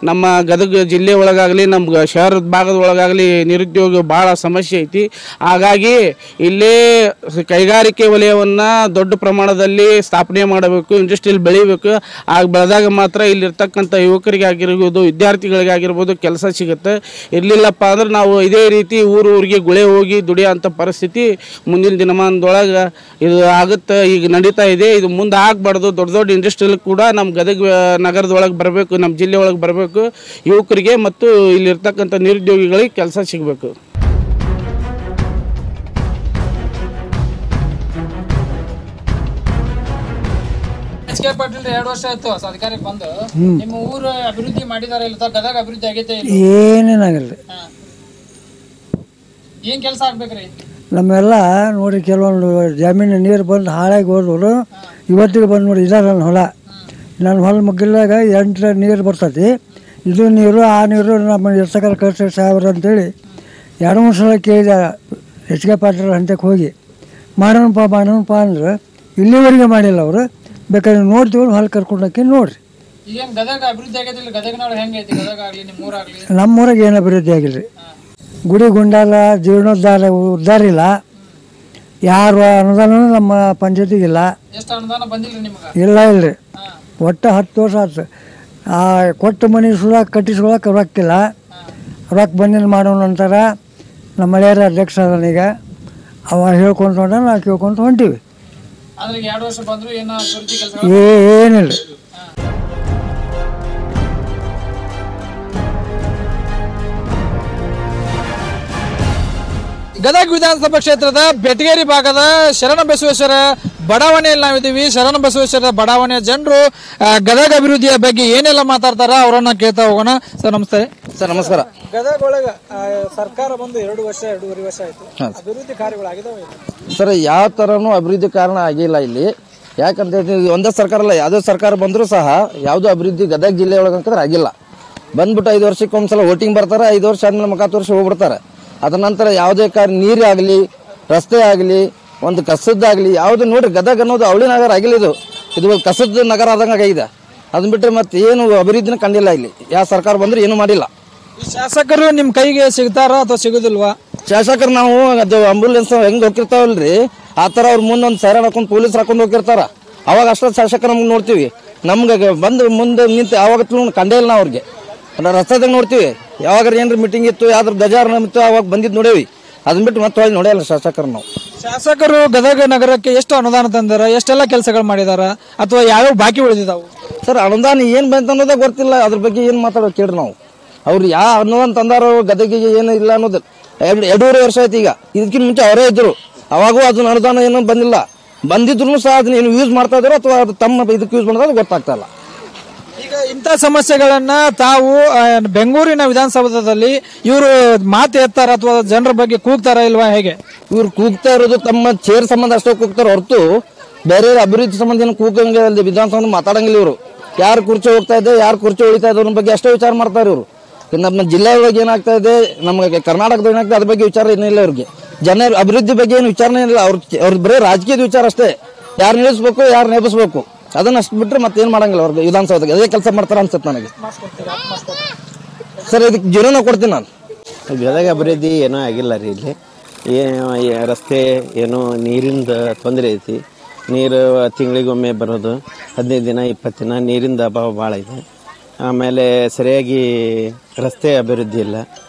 ನಮ್ಮ ಗದಗ ಜಿಲ್ಲೆ ಒಳಗಾಗಲಿ, ನಮ್ಮ ಶಹರದ ಭಾಗದ ಒಳಗಾಗಲಿ ನಿರುದ್ಯೋಗ ಭಾಳ ಸಮಸ್ಯೆ ಐತಿ. ಹಾಗಾಗಿ ಇಲ್ಲಿ ಕೈಗಾರಿಕೆ ವಲಯವನ್ನು ದೊಡ್ಡ ಪ್ರಮಾಣದಲ್ಲಿ ಸ್ಥಾಪನೆ ಮಾಡಬೇಕು, ಇಂಡಸ್ಟ್ರಿಯಲ್ ಬೆಳಿಬೇಕು. ಆಗ ಬೆಳೆದಾಗ ಮಾತ್ರ ಇಲ್ಲಿರ್ತಕ್ಕಂಥ ಯುವಕರಿಗೆ ಆಗಿರ್ಬೋದು, ವಿದ್ಯಾರ್ಥಿಗಳಿಗಾಗಿರ್ಬೋದು ಕೆಲಸ ಸಿಗುತ್ತೆ. ಇರಲಿಲ್ಲಪ್ಪ ಅಂದ್ರೆ ನಾವು ಇದೇ ರೀತಿ ಊರಿಗೆ ಗುಳೆ ಹೋಗಿ ದುಡಿಯೋಂಥ ಪರಿಸ್ಥಿತಿ ಮುಂದಿನ ದಿನಮಾನದೊಳಗೆ ಇದು ಆಗುತ್ತೆ. ಈಗ ನಡೀತಾ ಇದೆ. ಇದು ಮುಂದೆ ಆಗಬಾರ್ದು. ದೊಡ್ಡ ಇಂಡಸ್ಟ್ರಿಯಲ್ ಕೂಡ ನಮ್ಮ ಗದಗ ನಗರದೊಳಗೆ ಬರಬೇಕು, ನಮ್ಮ ಜಿಲ್ಲೆ ಒಳಗೆ ಬರಬೇಕು. ಯುವಕರಿಗೆ ಮತ್ತು ಇಲ್ಲಿರ್ತಕ್ಕಂಥ ನಿರುದ್ಯೋಗಿಗಳಿಗೆ ಕೆಲಸ ಸಿಗಬೇಕು. ಎಚ್ ಕೆ ಪಾಟೀಲ್ 2 ವರ್ಷ ಆಯ್ತು ಅಧಿಕಾರಕ್ಕೆ ಬಂದು. ನಿಮ್ಮ ಊರು ಅಭಿವೃದ್ಧಿ ಮಾಡಿದಾರೆ ಇಲ್ಲ? ಗದಗ ಅಭಿವೃದ್ಧಿ ಆಗೈತೆ? ಏನೇನಾಗಿಲ್ಲ. ಏನ್ ಕೆಲಸ ಆಗ್ಬೇಕ್ರಿ? ನಮ್ಮೆಲ್ಲ ನೋಡಿ ಕೆಲವೊಂದು ಜಮೀನು ನೀರು ಬಂದು ಹಾಳಾಗಿ ಹೋದ್ರು. ಇವತ್ತಿಗೆ ಬಂದು ನೋಡಿ ಇದ ನನ್ನ ಹೊಲ ಮಗ್ಗಿಲಾಗ 8 ನೀರು ಬರ್ತೈತಿ. ಇದು ನೀರು ಆ ನೀರು ನಮ್ಮ ಎಷ್ಟಕರ ಕಳಿಸಿ ಸಾಹೇಬ್ರು ಅಂತೇಳಿ 2-3 ಸಲ ಕೇಳಿದೆ ಎಚ್ ಕೆ ಪಾಟೀಲ್ ಹಂತಕ್ಕೆ ಹೋಗಿ ಮಾಡೋಣಪ್ಪ ಅಂದ್ರೆ ಇಲ್ಲಿವರೆಗೆ ಮಾಡಿಲ್ಲ ಅವರು. ಬೇಕಾದ್ರೆ ನೋಡ್ತೀವಿ ಹೊಲ ಕರ್ಕೊಂಡೋಗಿ ನೋಡ್ರಿ. ನಮ್ಮೂರಾಗ ಏನು ಅಭಿವೃದ್ಧಿ ಆಗಿಲ್ಲ ರೀ. ಗುಡಿ ಗುಂಡಾಲ ಜೀರ್ಣೋದ್ಧಾರ ಉದ್ಧಾರ ಇಲ್ಲ. ಯಾರು ಅನುದಾನ ನಮ್ಮ ಪಂಚಾಯತಿಗಿಲ್ಲ. ಇಲ್ಲ ಇಲ್ರಿ. ಒಟ್ಟು 10 ವರ್ಷ ಆಯ್ತು. ಕೊಟ್ಟ ಮನೆ ಕಟ್ಟಿಸ್ಕೊಳಕ್ಕೆ ರೊಕ್ಕಿಲ್ಲ. ರೊಕ್ಕ ಬಂದಿನ ಮಾಡೋಣ ಅಂತಾರ. ನಮ್ಮ ಮಳೆಯರ ಅಧ್ಯಕ್ಷ ಅದನೀಗ ಅವ ಹೇಳ್ಕೊಂತ ಹೊಂಟ ನಾವು ಕೇಳ್ಕೊಂತ ಹೊಂಟೀವಿ. ಏನಿಲ್ಲ. ಗದಗ ವಿಧಾನಸಭಾ ಕ್ಷೇತ್ರದ ಬೆಟಗೇರಿ ಭಾಗದ ಶರಣಬಸವೇಶ್ವರ ಬಡಾವಣೆಯಲ್ಲಿ ನಾವಿದ್ದೀವಿ. ಶರಣಬಸವೇಶ್ವರ ಬಡಾವಣೆಯ ಜನರು ಗದಗ ಅಭಿವೃದ್ಧಿಯ ಬಗ್ಗೆ ಏನೆಲ್ಲ ಮಾತಾಡ್ತಾರ ಅವರನ್ನ ಕೇಳ್ತಾ ಹೋಗೋಣ. ಸರ್ ನಮಸ್ತೆ. ಸರ್ ನಮಸ್ಕಾರ. ಗದಗ ಒಳಗ ಸರ್ಕಾರ ಬಂದು 2 ವರ್ಷ 2.5 ವರ್ಷ ಆಯ್ತು. ಅಭಿವೃದ್ಧಿ ಕಾರ್ಯಗಳಾಗಿದಾವೆ ಸರ್? ಯಾವ ತರನು ಅಭಿವೃದ್ಧಿ ಕಾರಣ ಆಗಿಲ್ಲ ಇಲ್ಲಿ. ಯಾಕಂತ ಒಂದೇ ಸರ್ಕಾರ ಅಲ್ಲ, ಯಾವುದೇ ಸರ್ಕಾರ ಬಂದರೂ ಸಹ ಯಾವುದೋ ಅಭಿವೃದ್ಧಿ ಗದಗ ಜಿಲ್ಲೆ ಒಳಗಂದ್ರೆ ಆಗಿಲ್ಲ. ಬಂದ್ಬಿಟ್ಟು 5 ವರ್ಷಕ್ಕೆ ಒಂದ್ಸಲ ವೋಟಿಂಗ್ ಬರ್ತಾರೆ, 5 ವರ್ಷ ಆದ್ಮೇಲೆ 4 ವರ್ಷ ಹೋಗ್ಬಿಡ್ತಾರೆ. ಅದ ನಂತರ ಯಾವುದೇ ನೀರೇ ಆಗಲಿ, ರಸ್ತೆ ಆಗಲಿ, ಒಂದು ಕಸದ್ದಾಗಲಿ ಯಾವುದು ನೋಡ್ರಿ, ಗದಗ ಅನ್ನೋದು ಅವಳಿ ನಗರ ಆಗಿಲ್ಲ. ಇದು ಕಸದ ನಗರ ಆದಂಗೆ ಆಗಿದೆ. ಅದನ್ನ ಬಿಟ್ಟರೆ ಮತ್ತೆ ಏನು ಅಭಿವೃದ್ಧಿನ ಕಂಡಿಲ್ಲ ಇಲ್ಲಿ. ಯಾವ ಸರ್ಕಾರ ಬಂದ್ರೆ ಏನು ಮಾಡಿಲ್ಲ. ಶಾಸಕರು ನಿಮ್ಮ ಕೈಗೆ ಸಿಗ್ತಾರ ಅಥವಾ ಸಿಗೋದಿಲ್ವಾ? ಶಾಸಕರು ನಾವು ಅದು ಆಂಬುಲೆನ್ಸ್ ಹೆಂಗ್ ಹೋಗಿರ್ತಾವಲ್ರಿ, ಆ ಥರ ಅವ್ರ ಮುಂದೆ ಒಂದು ಸೈರನ್ ಹಾಕೊಂಡು ಪೊಲೀಸ್ ಹಾಕೊಂಡು ಹೋಗಿರ್ತಾರ. ಅವಾಗ ಅಷ್ಟೇ ಶಾಸಕರು ನಮ್ಗೆ ನೋಡ್ತೀವಿ. ನಮ್ಗೆ ಬಂದು ಮುಂದೆ ನಿಂತು ಯಾವಾಗ ಕಂಡೇ ಇಲ್ಲ. ಅವ್ರಿಗೆ ರಸ್ತೆದಾಗ ನೋಡ್ತೀವಿ. ಯಾವಾಗ ಏನ್ರಿ ಮೀಟಿಂಗ್ ಇತ್ತು, ಯಾವ್ದ್ರ ಧ್ವಜಾರೋಹಣ ಇತ್ತು, ಅವಾಗ ಬಂದಿದ್ದು ನೋಡೇವಿ. ಅದನ್ನ ಬಿಟ್ಟು ಮತ್ತೆ ಹೊಳ್ಳಿ ನೋಡಿಲ್ಲ ಶಾಸಕರು ನಾವು. ಶಾಸಕರು ಗದಗ ನಗರಕ್ಕೆ ಎಷ್ಟು ಅನುದಾನ ತಂದಾರ, ಎಷ್ಟೆಲ್ಲ ಕೆಲಸಗಳು ಮಾಡಿದಾರ, ಅಥವಾ ಯಾವ್ಯಾವ ಬಾಕಿ ಉಳಿದಿದಾವು? ಸರ್ ಅನುದಾನ ಏನ್ ಬಂತ ಅನ್ನೋದೇ ಗೊತ್ತಿಲ್ಲ. ಅದ್ರ ಬಗ್ಗೆ ಏನ್ ಮಾತಾಡೋದು ಕೇಳ್ರಿ ನಾವು. ಅವ್ರು ಯಾವ ಅನುದಾನ ತಂದಾರೋ ಗದಗಿಗೆ ಏನು ಇಲ್ಲ ಅನ್ನೋದು 2.5 ವರ್ಷ ಆಯ್ತು. ಈಗ ಇದಕ್ಕಿಂತ ಮುಂಚೆ ಅವರೇ ಇದ್ರು, ಅವಾಗೂ ಅದನ್ನ ಅನುದಾನ ಏನೋ ಬಂದಿಲ್ಲ. ಬಂದಿದ್ರು ಸಹ ಅದನ್ನ ಏನು ಯೂಸ್ ಮಾಡ್ತಾ ಇದಾರೋ ಅಥವಾ ಅದು ತಮ್ಮ ಇದಕ್ಕೆ ಯೂಸ್ ಮಾಡೋದು ಗೊತ್ತಾಗ್ತಾ ಇಲ್ಲ. ಈಗ ಇಂಥ ಸಮಸ್ಯೆಗಳನ್ನ ತಾವು ಬೆಂಗಳೂರಿನ ವಿಧಾನಸೌಧದಲ್ಲಿ ಇವರು ಮಾತು ಎತ್ತಾರ ಅಥವಾ ಜನರ ಬಗ್ಗೆ ಕೂಗ್ತಾರ ಇಲ್ವಾ, ಹೇಗೆ? ಇವ್ರು ಕೂಗ್ತಾ ಇರೋದು ತಮ್ಮ ಚೇರ್ ಸಂಬಂಧ ಅಷ್ಟೇ ಕೂಗ್ತಾರ ಹೊರತು ಬೇರೆ ಅಭಿವೃದ್ಧಿ ಸಂಬಂಧ ಏನು ಕೂಗಂಗಿಲ್ಲ. ವಿಧಾನಸೌಧ ಮಾತಾಡಂಗಿಲ್ಲ ಇವರು. ಯಾರು ಕುರ್ಚಿ ಹೋಗ್ತಾ ಇದೆ, ಯಾರು ಕುರ್ಚಿ ಉಳಿತಾ ಇದೆ ಅನ್ನೋ ಬಗ್ಗೆ ಅಷ್ಟೇ ವಿಚಾರ ಮಾಡ್ತಾರೆ ಇವರು. ನಮ್ಮ ಜಿಲ್ಲೆ ಒಳಗೆ ಏನಾಗ್ತಾ ಇದೆ, ನಮಗೆ ಕರ್ನಾಟಕದ ಏನಾಗ್ತದೆ ಅದ್ರ ಬಗ್ಗೆ ವಿಚಾರ ಏನಿಲ್ಲ ಇವ್ರಿಗೆ. ಜನರ ಅಭಿವೃದ್ಧಿ ಬಗ್ಗೆ ಏನು ವಿಚಾರನೇ ಇಲ್ಲ. ಅವ್ರ ಬರೀ ರಾಜಕೀಯದ ವಿಚಾರ ಅಷ್ಟೇ. ಯಾರು ನಿಲ್ಲಿಸ್ಬೇಕು, ಯಾರು ನೆಬಸ್ಬೇಕು, ಅದನ್ನ ಅಷ್ಟು ಬಿಟ್ರೆ ಮತ್ತೇನು ಮಾಡಂಗಿಲ್ಲ. ಅವ್ರಿಗೆ ವಿಧಾನಸೌಧಕ್ಕೆ ಅದೇ ಕೆಲಸ ಮಾಡ್ತಾರ ಅನ್ಸುತ್ತೆ ನನಗೆ. ಸರ್ ಇದಕ್ಕೆ ಜೀವನ ಕೊಡ್ತೀನಿ ನಾನು. ಗದಗ ಅಭಿವೃದ್ಧಿ ಏನೂ ಆಗಿಲ್ಲ ರೀ. ಇಲ್ಲಿ ರಸ್ತೆ ಏನೋ ನೀರಿಂದ ತೊಂದರೆ ಐತಿ. ನೀರು ತಿಂಗಳಿಗೊಮ್ಮೆ ಬರೋದು, 15 ದಿನ 20 ದಿನ ನೀರಿಂದ ಅಭಾವ ಭಾಳ ಇದೆ. ಆಮೇಲೆ ಸರಿಯಾಗಿ ರಸ್ತೆ ಅಭಿವೃದ್ಧಿ ಇಲ್ಲ,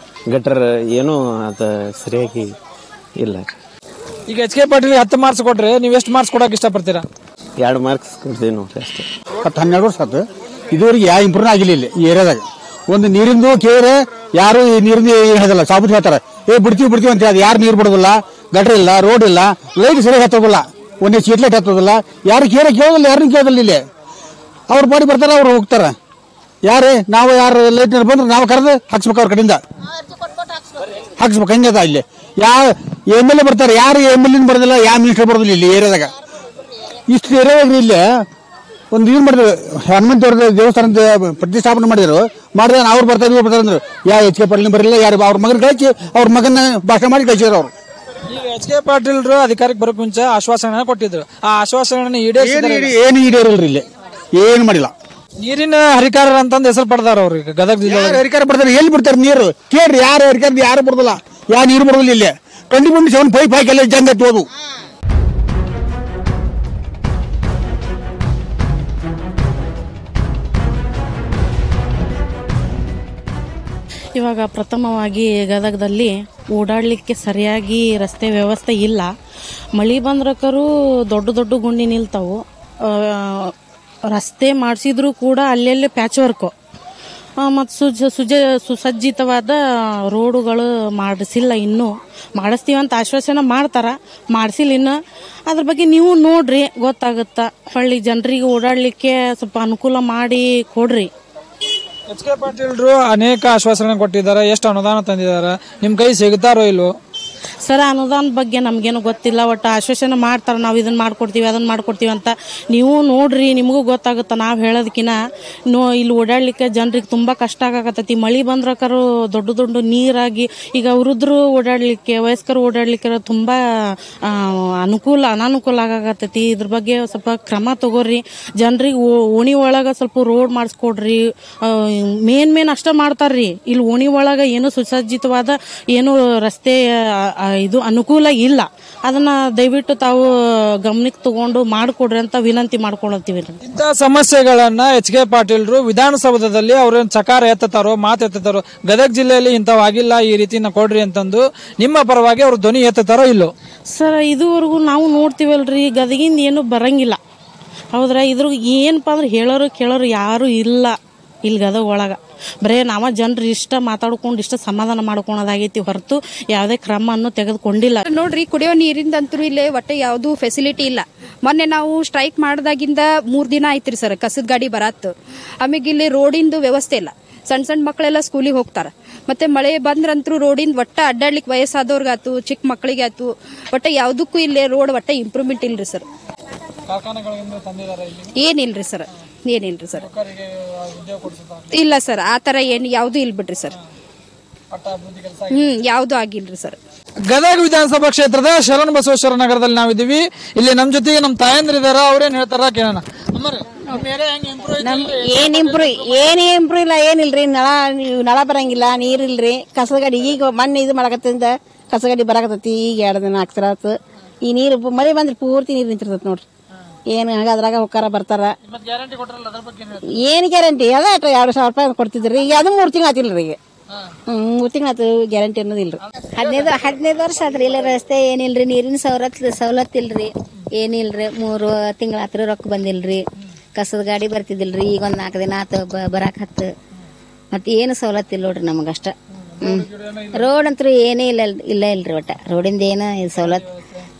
ಗಟರ್ ಏನೂ ಅದು ಸರಿಯಾಗಿ ಇಲ್ಲ. ಈಗ ಎಚ್ ಕೆ ಪಾಟೀಲ್ 10 ಮಾರ್ಕ್ಸ್ ಕೊಟ್ರೆ ನೀವು ಎಷ್ಟು ಮಾರ್ಕ್ಸ್ ಕೊಡಕ್ಕೆ ಇಷ್ಟಪಡ್ತೀರಾ? 2 ಮಾರ್ಕ್ಸ್ ಕೊಡ್ತೀವಿ ನೋಡ್ರಿ ಅಷ್ಟೇ. 12 ವರ್ಷ ಆಯ್ತು ಇದುವರೆಗೆ ಯಾವ ಇಂಪ್ರೂವ್ ಆಗಿಲ್ಲ ಇಲ್ಲಿ ಈ ಏರಿಯಾದಾಗ. ಒಂದು ನೀರಿಂದು ಕೇಳಿದ್ರೆ ಯಾರು ಈ ನೀರಿಂದ ಏನು ಹೇಳಲ್ಲ, ಸಾಬೂತು ಹೇಳ್ತಾರೆ. ಬಿಡ್ತೀವಿ ಅಂತ ಹೇಳಿ ಯಾರು ನೀರು ಬಿಡೋದಿಲ್ಲ, ಗಟರ್ ಇಲ್ಲ, ರೋಡ್ ಇಲ್ಲ, ಲೈಟ್ ಸರಿಯಾಗಿ ಹತ್ತೋದಿಲ್ಲ, ಒಂದೇ ಚೀಟ್ ಲೈಟ್ ಹತ್ತೋದಿಲ್ಲ. ಯಾರು ಕೇಳೋದಿಲ್ಲ, ಯಾರನ್ನ ಕೇಳೋದಿಲ್ಲ ಇಲ್ಲಿ. ಅವ್ರು ಬಾಡಿ ಬರ್ತಾರೆ, ಅವ್ರು ಹೋಗ್ತಾರೆ. ನಾವು ಯಾರು ಲೈಟ್ ಬಂದ್ರೆ ನಾವು ಕರೆದು ಹಾಕ್ಸ್ಬೇಕು, ಅವ್ರ ಕಡೆಯಿಂದ ಹಾಕ್ಸ್ಬೇಕು. ಹಂಗದ ಇಲ್ಲಿ ಯಾವ MLA ಬರ್ತಾರೆ, ಯಾರು MLA ಬರೋದಿಲ್ಲ, ಯಾವ ಮಿನಿಸ್ಟರ್ ಬರೋದಿಲ್ಲ ಇಲ್ಲಿ ಏರಿಯಾದಾಗ. ಇಷ್ಟು ಏರಿಯಾದಾಗ ಇಲ್ಲಿ ಒಂದು ಇದು ಮಾಡಿದ್ರು, ಹನುಮಂತವ್ರದ ದೇವಸ್ಥಾನದ ಪ್ರತಿಷ್ಠಾಪನೆ ಮಾಡಿದ್ರು. ಅವ್ರು ಬರ್ತಾರೆ, ಇವ್ರು ಬರ್ತಾರೆ ಅಂದ್ರು. ಎಚ್ ಕೆ ಪಾಟೀಲ್ ಬರಲಿಲ್ಲ, ಯಾರು ಅವ್ರ ಮಗನ ಕಳಿಸಿ ಅವ್ರ ಮಗನ ಭಾಷಣ ಮಾಡಿ ಕಳಿಸಿದ್ರು ಅವರು. ಈಗ ಎಚ್ ಕೆ ಪಾಟೀಲ್ ಅಧಿಕಾರಕ್ಕೆ ಬರೋಕ್ ಮುಂಚೆ ಆಶ್ವಾಸನೆ ಕೊಟ್ಟಿದ್ರು. ಆ ಆಶ್ವಾಸನೆ ಏನು ಈಡೇರಿಲ್ರಿ ಇಲ್ಲಿ, ಏನು ಮಾಡಿಲ್ಲ. ನೀರಿನ ಹರಿಕಾರ ಅಂತಂದು ಹೆಸರು ಪಡ್ದಾರ ಅವ್ರು. ಈಗ ಗದಗ ಜಿಲ್ಲೆ ಹರಿಕಾರ ಪಡ್ತಾರೆ, ಎಲ್ಲಿ ಬಿಡ್ತಾರೆ ನೀರು ಕೇಳ್ರಿ. ಯಾರು ಹರಿಕಾರ ಯಾರು ಬರೋದಿಲ್ಲ, ಯಾವ ನೀರು ಬರೋದಿಲ್ಲ ಇಲ್ಲಿ. 24/7 ಪೈಪ್ ಹಾಕಿ ಎಲ್ಲ ಜಂಗ ಎತ್ತೋದು. ಇವಾಗ ಪ್ರಥಮವಾಗಿ ಗದಗದಲ್ಲಿ ಓಡಾಡಲಿಕ್ಕೆ ಸರಿಯಾಗಿ ರಸ್ತೆ ವ್ಯವಸ್ಥೆ ಇಲ್ಲ. ಮಳೆ ಬಂದ್ರಕರು ದೊಡ್ಡ ಗುಂಡಿ ನಿಲ್ತಾವು. ರಸ್ತೆ ಮಾಡಿಸಿದ್ರು ಕೂಡ ಅಲ್ಲೆಲ್ಲೇ ಪ್ಯಾಚ್ ವರ್ಕು ಮತ್ತು ಸುಸಜ್ಜಿತವಾದ ರೋಡುಗಳು ಮಾಡಿಸಿಲ್ಲ. ಇನ್ನೂ ಮಾಡಿಸ್ತೀವಂತ ಆಶ್ವಾಸನೆ ಮಾಡ್ತಾರ, ಮಾಡಿಸಿಲ್ಲ ಇನ್ನು. ಅದ್ರ ಬಗ್ಗೆ ನೀವು ನೋಡ್ರಿ, ಗೊತ್ತಾಗುತ್ತಾ. ಹಳ್ಳಿ ಜನರಿಗೆ ಓಡಾಡಲಿಕ್ಕೆ ಸ್ವಲ್ಪ ಅನುಕೂಲ ಮಾಡಿ ಕೊಡ್ರಿ. ಎಚ್ ಕೆ ಪಾಟೀಲ್ರು ಅನೇಕ ಆಶ್ವಾಸನೆ ಕೊಟ್ಟಿದ್ದಾರೆ. ಎಷ್ಟು ಅನುದಾನ ತಂದಿದ್ದಾರೆ, ನಿಮ್ಮ ಕೈ ಸಿಗ್ತಾರೋ ಇಲ್ವೋ? ಸರ ಅನುದಾನದ ಬಗ್ಗೆ ನಮಗೇನು ಗೊತ್ತಿಲ್ಲ. ಒಟ್ಟು ಆಶ್ವಾಸನೆ ಮಾಡ್ತಾರೆ, ನಾವು ಇದನ್ನು ಮಾಡ್ಕೊಡ್ತೀವಿ ಅದನ್ನು ಮಾಡ್ಕೊಡ್ತೀವಿ ಅಂತ. ನೀವು ನೋಡ್ರಿ, ನಿಮಗೂ ಗೊತ್ತಾಗುತ್ತೆ. ನಾವು ಹೇಳೋದಕ್ಕಿಂತ ಇಲ್ಲಿ ಓಡಾಡ್ಲಿಕ್ಕೆ ಜನರಿಗೆ ತುಂಬ ಕಷ್ಟ ಆಗಕತ್ತೈತಿ. ಮಳೆ ಬಂದ್ರಕರು ದೊಡ್ಡ ದೊಡ್ಡ ನೀರಾಗಿ ಈಗ ವೃದ್ಧರು ಓಡಾಡ್ಲಿಕ್ಕೆ, ವಯಸ್ಕರು ಓಡಾಡ್ಲಿಕ್ಕೆ ತುಂಬ ಅನಾನುಕೂಲ ಆಗಕತ್ತೈತಿ. ಇದ್ರ ಬಗ್ಗೆ ಸ್ವಲ್ಪ ಕ್ರಮ ತಗೋರಿ. ಜನರಿಗೆ ಓಣಿ ಒಳಗೆ ಸ್ವಲ್ಪ ರೋಡ್ ಮಾಡಿಸ್ಕೊಡ್ರಿ. ಮೇನ್ ಅಷ್ಟ ಮಾಡ್ತಾರ್ರಿ. ಇಲ್ಲಿ ಓಣಿ ಒಳಗೆ ಏನು ಸುಸಜ್ಜಿತವಾದ ಏನು ರಸ್ತೆ ಇದು ಅನುಕೂಲ ಇಲ್ಲ. ಅದನ್ನ ದಯವಿಟ್ಟು ತಾವು ಗಮನಕ್ಕೆ ತಗೊಂಡು ಮಾಡಿಕೊಡ್ರಿ ಅಂತ ವಿನಂತಿ ಮಾಡ್ಕೊಳತ್ತೀವಿ. ಇಂಥ ಸಮಸ್ಯೆಗಳನ್ನ ಎಚ್.ಕೆ. ಪಾಟೀಲ್ರು ವಿಧಾನಸೌಧದಲ್ಲಿ ಅವ್ರೇನು ಚಕಾರ ಎತ್ತಾರೋ ಮಾತು ಎತ್ತಾರೋ, ಗದಗ ಜಿಲ್ಲೆಯಲ್ಲಿ ಇಂಥವಾಗಿಲ್ಲ, ಈ ರೀತಿನ ಕೊಡ್ರಿ ಅಂತಂದು ನಿಮ್ಮ ಪರವಾಗಿ ಅವ್ರು ಧ್ವನಿ ಎತ್ತಾರೋ ಇಲ್ಲೋ? ಸರ್, ಇದುವರೆಗೂ ನಾವು ನೋಡ್ತೀವಲ್ರಿ, ಗದಗಿಂದ ಏನು ಬರಂಗಿಲ್ಲ. ಹೌದ್ರಾ? ಇದ್ರ ಏನಪ್ಪ ಅಂದ್ರೆ ಹೇಳೋರು ಕೇಳೋರು ಯಾರು ಇಲ್ಲ ಇಲ್ಲಿ ಗದಗ ಒಳಗೆ. ಬರೇ ನಾವ ಜನರು ಇಷ್ಟ ಮಾತಾಡ್ಕೊಂಡು ಇಷ್ಟ ಸಮಾಧಾನ ಮಾಡ್ಕೊಳೋದಾಗೈತಿ ಹೊರತು ಯಾವುದೇ ಕ್ರಮವನ್ನು ತೆಗೆದುಕೊಂಡಿಲ್ಲ. ನೋಡ್ರಿ, ಕುಡಿಯೋ ನೀರಿಂದಂತೂ ಇಲ್ಲೇ ಒಟ್ಟೆ ಯಾವುದು ಫೆಸಿಲಿಟಿ ಇಲ್ಲ. ಮೊನ್ನೆ ನಾವು ಸ್ಟ್ರೈಕ್ ಮಾಡಿದಾಗಿಂದ 3 ದಿನ ಆಯ್ತ್ರಿ ಸರ್, ಕಸದ ಗಾಡಿ ಬರತ್ತು. ಆಮೇಲೆ ಇಲ್ಲಿ ರೋಡಿಂದು ವ್ಯವಸ್ಥೆ ಇಲ್ಲ. ಸಣ್ಣ ಮಕ್ಕಳೆಲ್ಲ ಸ್ಕೂಲಿಗೆ ಹೋಗ್ತಾರ. ಮತ್ತೆ ಮಳೆ ಬಂದ್ರಂತೂ ರೋಡಿಂದ ಒಟ್ಟ ಅಡ್ಡಾಡ್ಲಿಕ್ಕೆ ವಯಸ್ಸಾದವ್ರಿಗಾತು, ಚಿಕ್ಕ ಮಕ್ಕಳಿಗೆ ಆತು, ಒಟ್ಟ ಯಾವುದಕ್ಕೂ ಇಲ್ಲೇ ರೋಡ್ ಒಟ್ಟ ಇಂಪ್ರೂವ್ಮೆಂಟ್ ಇಲ್ರಿ ಸರ್. ಏನಿಲ್ರಿ ಸರ್, ಏನಿಲ್ರಿ ಸರ್. ಇಲ್ಲ ಸರ್, ಆ ತರ ಏನು ಯಾವ್ದು ಇಲ್ಲ ಬಿಡ್ರಿ ಸರ್. ಯಾವ್ದು ಆಗಿಲ್ರಿ ಸರ್. ಗದಗ ವಿಧಾನಸಭಾ ಕ್ಷೇತ್ರದ ಶರಣ ಬಸವೇಶ್ವರ ನಗರದಲ್ಲಿ ನಾವಿದ್ದೀವಿ. ಇಲ್ಲಿ ನಮ್ ಜೊತೆಗೆ ನಮ್ ತಾಯಂದ್ರ ಇದಾರ, ಅವ್ರೇನ್ ಹೇಳ್ತಾರ ಕೇಳೋಣ. ಏನ್ ಇಂಪ್ರೂವ್ ಇಲ್ಲ, ಏನಿಲ್ರಿ. ನಳ ಬರಂಗಿಲ್ಲ, ನೀರಿಲ್ರಿ. ಕಸಗಡಿ ಈಗ ಮೊನ್ನೆ ಇದು ಮಾಡಕತ್ತಿಂದ ಕಸಗಡಿ ಬರಾಕತ್ತೈತಿ. ಈಗ 2 ದಿನ ಆಗ್ತಿರತ್. ಈ ನೀರು ಮಳೆ ಬಂದ್ರೆ ಪೂರ್ತಿ ನೀರು ನಿಂತಿರ್ತೈತಿ ನೋಡ್ರಿ. ಏನು ಅದ್ರಾಗ ಹೋಗಾರ ಬರ್ತಾರ. ಏನ್ ಗ್ಯಾರಂಟಿ? ಅದ 2,000 ರೂಪಾಯಿ ಕೊಡ್ತಿದ್ರಿ. ಈಗ ಅದು 3 ತಿಂಗಳು ಆತಿಲ್ರಿ. ಈಗ 3 ತಿಂಗಳು ಆತು, ಗ್ಯಾರಂಟಿ ಅನ್ನೋದಿಲ್ರಿ. 15 ವರ್ಷ ಆದ್ರಿ. ಇಲ್ಲ ರಸ್ತೆ ಏನಿಲ್ರಿ, ನೀರಿನ ಸವಲತ್ತು ಇಲ್ರಿ, ಏನಿಲ್ರಿ. 3 ತಿಂಗಳ ಆತ್ರಿ, ರೊಕ್ಕ ಬಂದಿಲ್ರಿ. ಕಸದ ಗಾಡಿ ಬರ್ತಿದಿಲ್ರಿ. ಈಗ 4 ದಿನ ಆತು ಬರಾಕ್ ಹತ್ತು. ಮತ್ತೆ ಏನು ಸವಲತ್ತು ಇಲ್ಲ ನೋಡ್ರಿ ನಮಗಷ್ಟ. ರೋಡ್ ಅಂತೂ ಏನೇ ಇಲ್ರಿ. ಒಟ್ಟ ರೋಡಿಂದ ಏನು ಸವಲತ್ತು,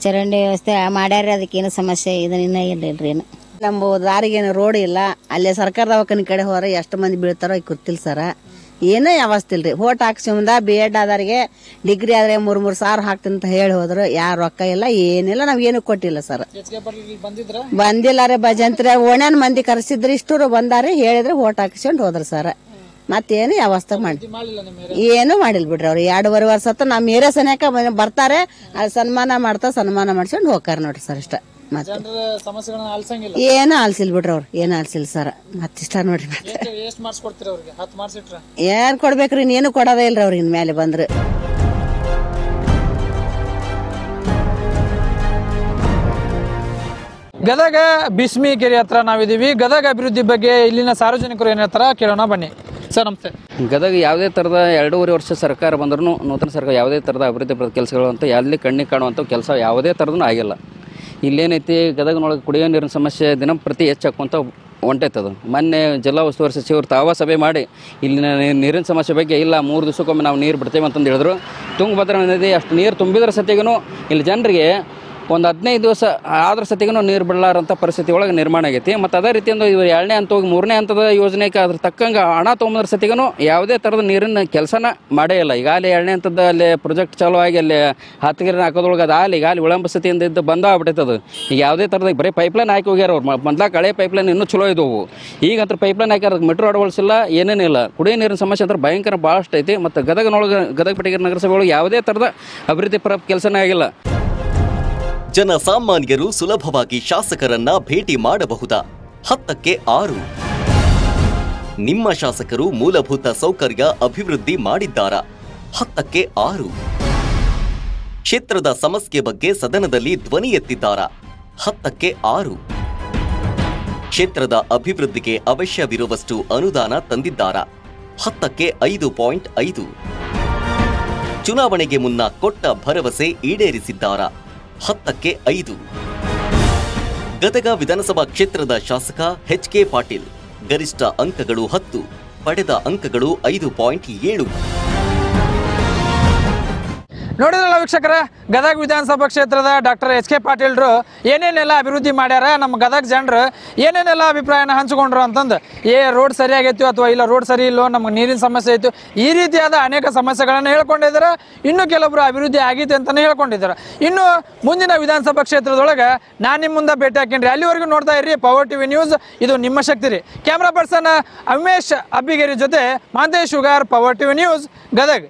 ಚರಂಡಿ ವ್ಯವಸ್ಥೆ ಮಾಡ್ಯಾರ, ಅದಕ್ಕೇನು ಸಮಸ್ಯೆ ಇದನ್ನ ಇಲ್ರಿ. ಏನು ನಮ್ಮ ದಾರಿಗೇನು ರೋಡ್ ಇಲ್ಲ. ಅಲ್ಲೇ ಸರ್ಕಾರ ದವಾಖಾನೆ ಕಡೆ ಹೋರ ಎಷ್ಟು ಮಂದಿ ಬೀಳ್ತಾರೋ ಈಗ ಗೊತ್ತಿಲ್ಲ ಸರ. ಏನೋ ವ್ಯವಸ್ಥೆ ಇಲ್ರಿ. ಹೋಟ್ ಹಾಕ್ಸಿಂದ B.Ed ಆದವ್ರಿಗೆ ಡಿಗ್ರಿ ಆದ್ರೆ 3 ಸಾವಿರ ಹಾಕ್ತೀನಿ ಅಂತ ಹೇಳಿ ಹೋದ್ರು. ಯಾರು ರೊಕ್ಕ ಇಲ್ಲ, ಏನಿಲ್ಲ. ನಾವೇನು ಕೊಟ್ಟಿಲ್ಲ ಸರ್. ಬಂದಿಲ್ಲ ರೀ. ಭಜಂತ್ರಿ ಓಣ್ಯಾನ ಮಂದಿ ಕರೆಸಿದ್ರಿ, ಇಷ್ಟೂರು ಬಂದಾರಿ, ಹೇಳಿದ್ರೆ ಹೋಟ್ ಹಾಕ್ಸ್ಕೊಂಡು ಹೋದ್ರು ಸರ್. ಮತ್ತೇನು ವ್ಯವಸ್ಥೆ ಮಾಡಿ ಏನು ಮಾಡಿಲ್ ಬಿಡ್ರಿ. ಅವ್ರು 2.5 ವರ್ಷ ಆತ ನಮ್ಮ ಏರಿಯಾ ಸನ್ಯಾಕ ಬರ್ತಾರೆ, ಅಲ್ಲಿ ಸನ್ಮಾನ ಮಾಡ್ಸ್ಕೊಂಡು ಹೋಗ್ತಾರ ನೋಡ್ರಿ ಸರ್. ಇಷ್ಟ ಮತ್ತೆ ಏನು ಆಲ್ಸಿಲ್ ಬಿಡ್ರಿ. ಅವ್ರು ಏನು ಆಲ್ಸಿಲ್ಲ ಸರ್. ಮತ್ತಿಷ್ಟ ನೋಡ್ರಿ. ಮತ್ತೆ ಏನ್ ಕೊಡ್ಬೇಕ್ರಿ? ಇನ್ನೇನು ಕೊಡೋದೇ ಇಲ್ರಿ ಅವ್ರಿಗೆ ಮೇಲೆ ಬಂದ್ರೆ. ಗದಗ ಬಿಸ್ಮಿ ಕೆರೆ ಹತ್ರ ನಾವಿದ್ದೀವಿ. ಗದಗ ಅಭಿವೃದ್ಧಿ ಬಗ್ಗೆ ಇಲ್ಲಿನ ಸಾರ್ವಜನಿಕರು ಏನ್ ಹೇಳ್ತಾರ ಕೇಳೋಣ ಬನ್ನಿ. ಸರ್ ನಮಸ್ತೆ. ಗದಗ ಯಾವುದೇ ಥರದ 2.5 ವರ್ಷ ಸರ್ಕಾರ ಬಂದ್ರೂ ನೂತನ ಸರ್ಕಾರ ಯಾವುದೇ ಥರದ ಅಭಿವೃದ್ಧಿ ಕೆಲಸಗಳು ಅಂತ ಎಲ್ಲಿ ಕಣ್ಣಿಗೆ ಕಾಣುವಂಥ ಕೆಲಸ ಯಾವುದೇ ಥರದೂ ಆಗಿಲ್ಲ. ಇಲ್ಲೇನೈತಿ, ಗದಗನೊಳಗೆ ಕುಡಿಯೋ ನೀರಿನ ಸಮಸ್ಯೆ ದಿನಂಪ್ರತಿ ಹೆಚ್ಚಾಕೊಂತ ಹೊಂಟೈತದು. ಮೊನ್ನೆ ಜಿಲ್ಲಾ ಉಸ್ತುವಾರಿ ಸಚಿವರು ತಾವ ಸಭೆ ಮಾಡಿ ಇಲ್ಲಿನ ನೀರಿನ ಸಮಸ್ಯೆ ಬಗ್ಗೆ ಇಲ್ಲ 3 ದಿವಸಕ್ಕೊಮ್ಮೆ ನಾವು ನೀರು ಬಿಡ್ತೇವೆ ಅಂತಂದು ಹೇಳಿದ್ರು. ತುಂಗಭದ್ರಾ ನದಿ ಅಷ್ಟು ನೀರು ತುಂಬಿದ್ರ ಸತಿಗೂ ಇಲ್ಲಿ ಜನರಿಗೆ ಒಂದು 15 ದಿವಸ ಆದ್ರ ಸತಿಗೂ ನೀರು ಬಿಡಲಾರಂಥ ಪರಿಸ್ಥಿತಿ ಒಳಗೆ ನಿರ್ಮಾಣ ಆಗೈತಿ. ಮತ್ತು ಅದೇ ರೀತಿಯಿಂದ ಇವು 2ನೇ ಹಂತ ಹೋಗಿ 3ನೇ ಹಂತದ ಯೋಜನೆಗೆ ಅದ್ರ ತಕ್ಕಂಗೆ ಹಣ ತೊಗೊಂಬಂದ್ರ ಸತಿಗೂ ಯಾವುದೇ ಥರದ ನೀರಿನ ಕೆಲಸನ ಮಾಡೇ ಇಲ್ಲ. ಈಗ ಅಲ್ಲಿ 2ನೇ ಹಂತದ ಅಲ್ಲಿ ಪ್ರಾಜೆಕ್ಟ್ ಚಾಲೂ ಆಗಿ ಅಲ್ಲಿ ಹತ್ತಗಿರಿನ ಹಾಕೋದ್ರೊಳಗೆ ಅದು ಅಲ್ಲಿ ಈಗ ಅಲ್ಲಿ ವಿಳಂಬ ಸ್ಥಿತಿಯಿಂದ ಇದ್ದು ಬಂದ ಆಗ್ಬಿಟ್ಟೈತದು. ಈಗ ಯಾವುದೇ ಥರದ ಬರೀ ಪೈಪ್ಲೈನ್ ಹಾಕಿ ಹೋಗ್ಯಾರ ಅವ್ರು. ಮೊದ್ಲಾಗ ಹಳೆ ಪೈಪ್ಲೈನ್ ಇನ್ನೂ ಚಲೋ ಇದ್ದವು. ಈಗ ಅಂತ ಪೈಪ್ಲೈನ್ ಹಾಕ್ಯಾರ, ಮೆಟ್ರೋ ಅಳವಡಿಸಿಲ್ಲ, ಏನೇನಿಲ್ಲ. ಕುಡಿಯೋ ನೀರಿನ ಸಮಸ್ಯೆ ಅಂದ್ರೆ ಭಯಂಕರ ಭಾಳಷ್ಟು ಐತಿ. ಮತ್ತು ಗದಗ ಬೆಟಗೇರಿ ನಗರಸಭೆಯೊಳಗೆ ಯಾವುದೇ ಥರದ ಅಭಿವೃದ್ಧಿ ಪರ ಕೆಲಸನೇ ಆಗಿಲ್ಲ. ಜನಸಾಮಾನ್ಯರು ಸುಲಭವಾಗಿ ಶಾಸಕರನ್ನ ಭೇಟಿ ಮಾಡಬಹುದಾ? 10ಕ್ಕೆ 6. ನಿಮ್ಮ ಶಾಸಕರು ಮೂಲಭೂತ ಸೌಕರ್ಯ ಅಭಿವೃದ್ಧಿ ಮಾಡಿದ್ದಾರಾ? 10ಕ್ಕೆ 6. ಕ್ಷೇತ್ರದ ಸಮಸ್ಯೆ ಬಗ್ಗೆ ಸದನದಲ್ಲಿ ಧ್ವನಿ ಎತ್ತಿದ್ದಾರಾ? 10ಕ್ಕೆ 6. ಕ್ಷೇತ್ರದ ಅಭಿವೃದ್ಧಿಗೆ ಅವಶ್ಯವಿರುವಷ್ಟು ಅನುದಾನ ತಂದಿದ್ದಾರಾ? 10ಕ್ಕೆ 5.5. ಚುನಾವಣೆಗೆ ಮುನ್ನ ಕೊಟ್ಟ ಭರವಸೆ ಈಡೇರಿಸಿದ್ದಾರಾ? 10ಕ್ಕೆ 5. ಗದಗ ವಿಧಾನಸಭಾ ಕ್ಷೇತ್ರದ ಶಾಸಕ ಎಚ್.ಕೆ. ಪಾಟೀಲ್ ಗರಿಷ್ಠ ಅಂಕಗಳು 10, ಪಡೆದ ಅಂಕಗಳು 5.7. ನೋಡಿದ್ರಲ್ಲ ವೀಕ್ಷಕರ, ಗದಗ ವಿಧಾನಸಭಾ ಕ್ಷೇತ್ರದ ಡಾಕ್ಟರ್ ಎಚ್ ಕೆ ಪಾಟೀಲ್ರು ಏನೇನೆಲ್ಲ ಅಭಿವೃದ್ಧಿ ಮಾಡ್ಯಾರ, ನಮ್ಮ ಗದಗ ಜನರು ಏನೇನೆಲ್ಲ ಅಭಿಪ್ರಾಯನ ಹಂಚ್ಕೊಂಡ್ರು ಅಂತಂದು, ರೋಡ್ ಸರಿಯಾಗೈತು ಅಥವಾ ಇಲ್ಲ ರೋಡ್ ಸರಿ ಇಲ್ಲೋ, ನಮ್ಗೆ ನೀರಿನ ಸಮಸ್ಯೆ ಇತ್ತು, ಈ ರೀತಿಯಾದ ಅನೇಕ ಸಮಸ್ಯೆಗಳನ್ನು ಹೇಳ್ಕೊಂಡಿದ್ದಾರೆ. ಇನ್ನು ಕೆಲವೊಬ್ರು ಅಭಿವೃದ್ಧಿ ಆಗೈತೆ ಅಂತಲೇ ಹೇಳ್ಕೊಂಡಿದ್ದಾರೆ. ಇನ್ನು ಮುಂದಿನ ವಿಧಾನಸಭಾ ಕ್ಷೇತ್ರದೊಳಗೆ ನಾನು ನಿಮ್ಮ ಮುಂದೆ ಭೇಟಿ ಹಾಕಿನ್ರಿ. ಅಲ್ಲಿವರೆಗೂ ನೋಡ್ತಾ ಇರ್ರಿ ಪವರ್ ಟಿವಿ ನ್ಯೂಸ್, ಇದು ನಿಮ್ಮ ಶಕ್ತಿ ರೀ. ಕ್ಯಾಮ್ರಾ ಪರ್ಸನ್ ಉಮೇಶ್ ಅಬ್ಬಿಗೇರಿ ಜೊತೆ Mantesh Shugar, power TV news, Gadag.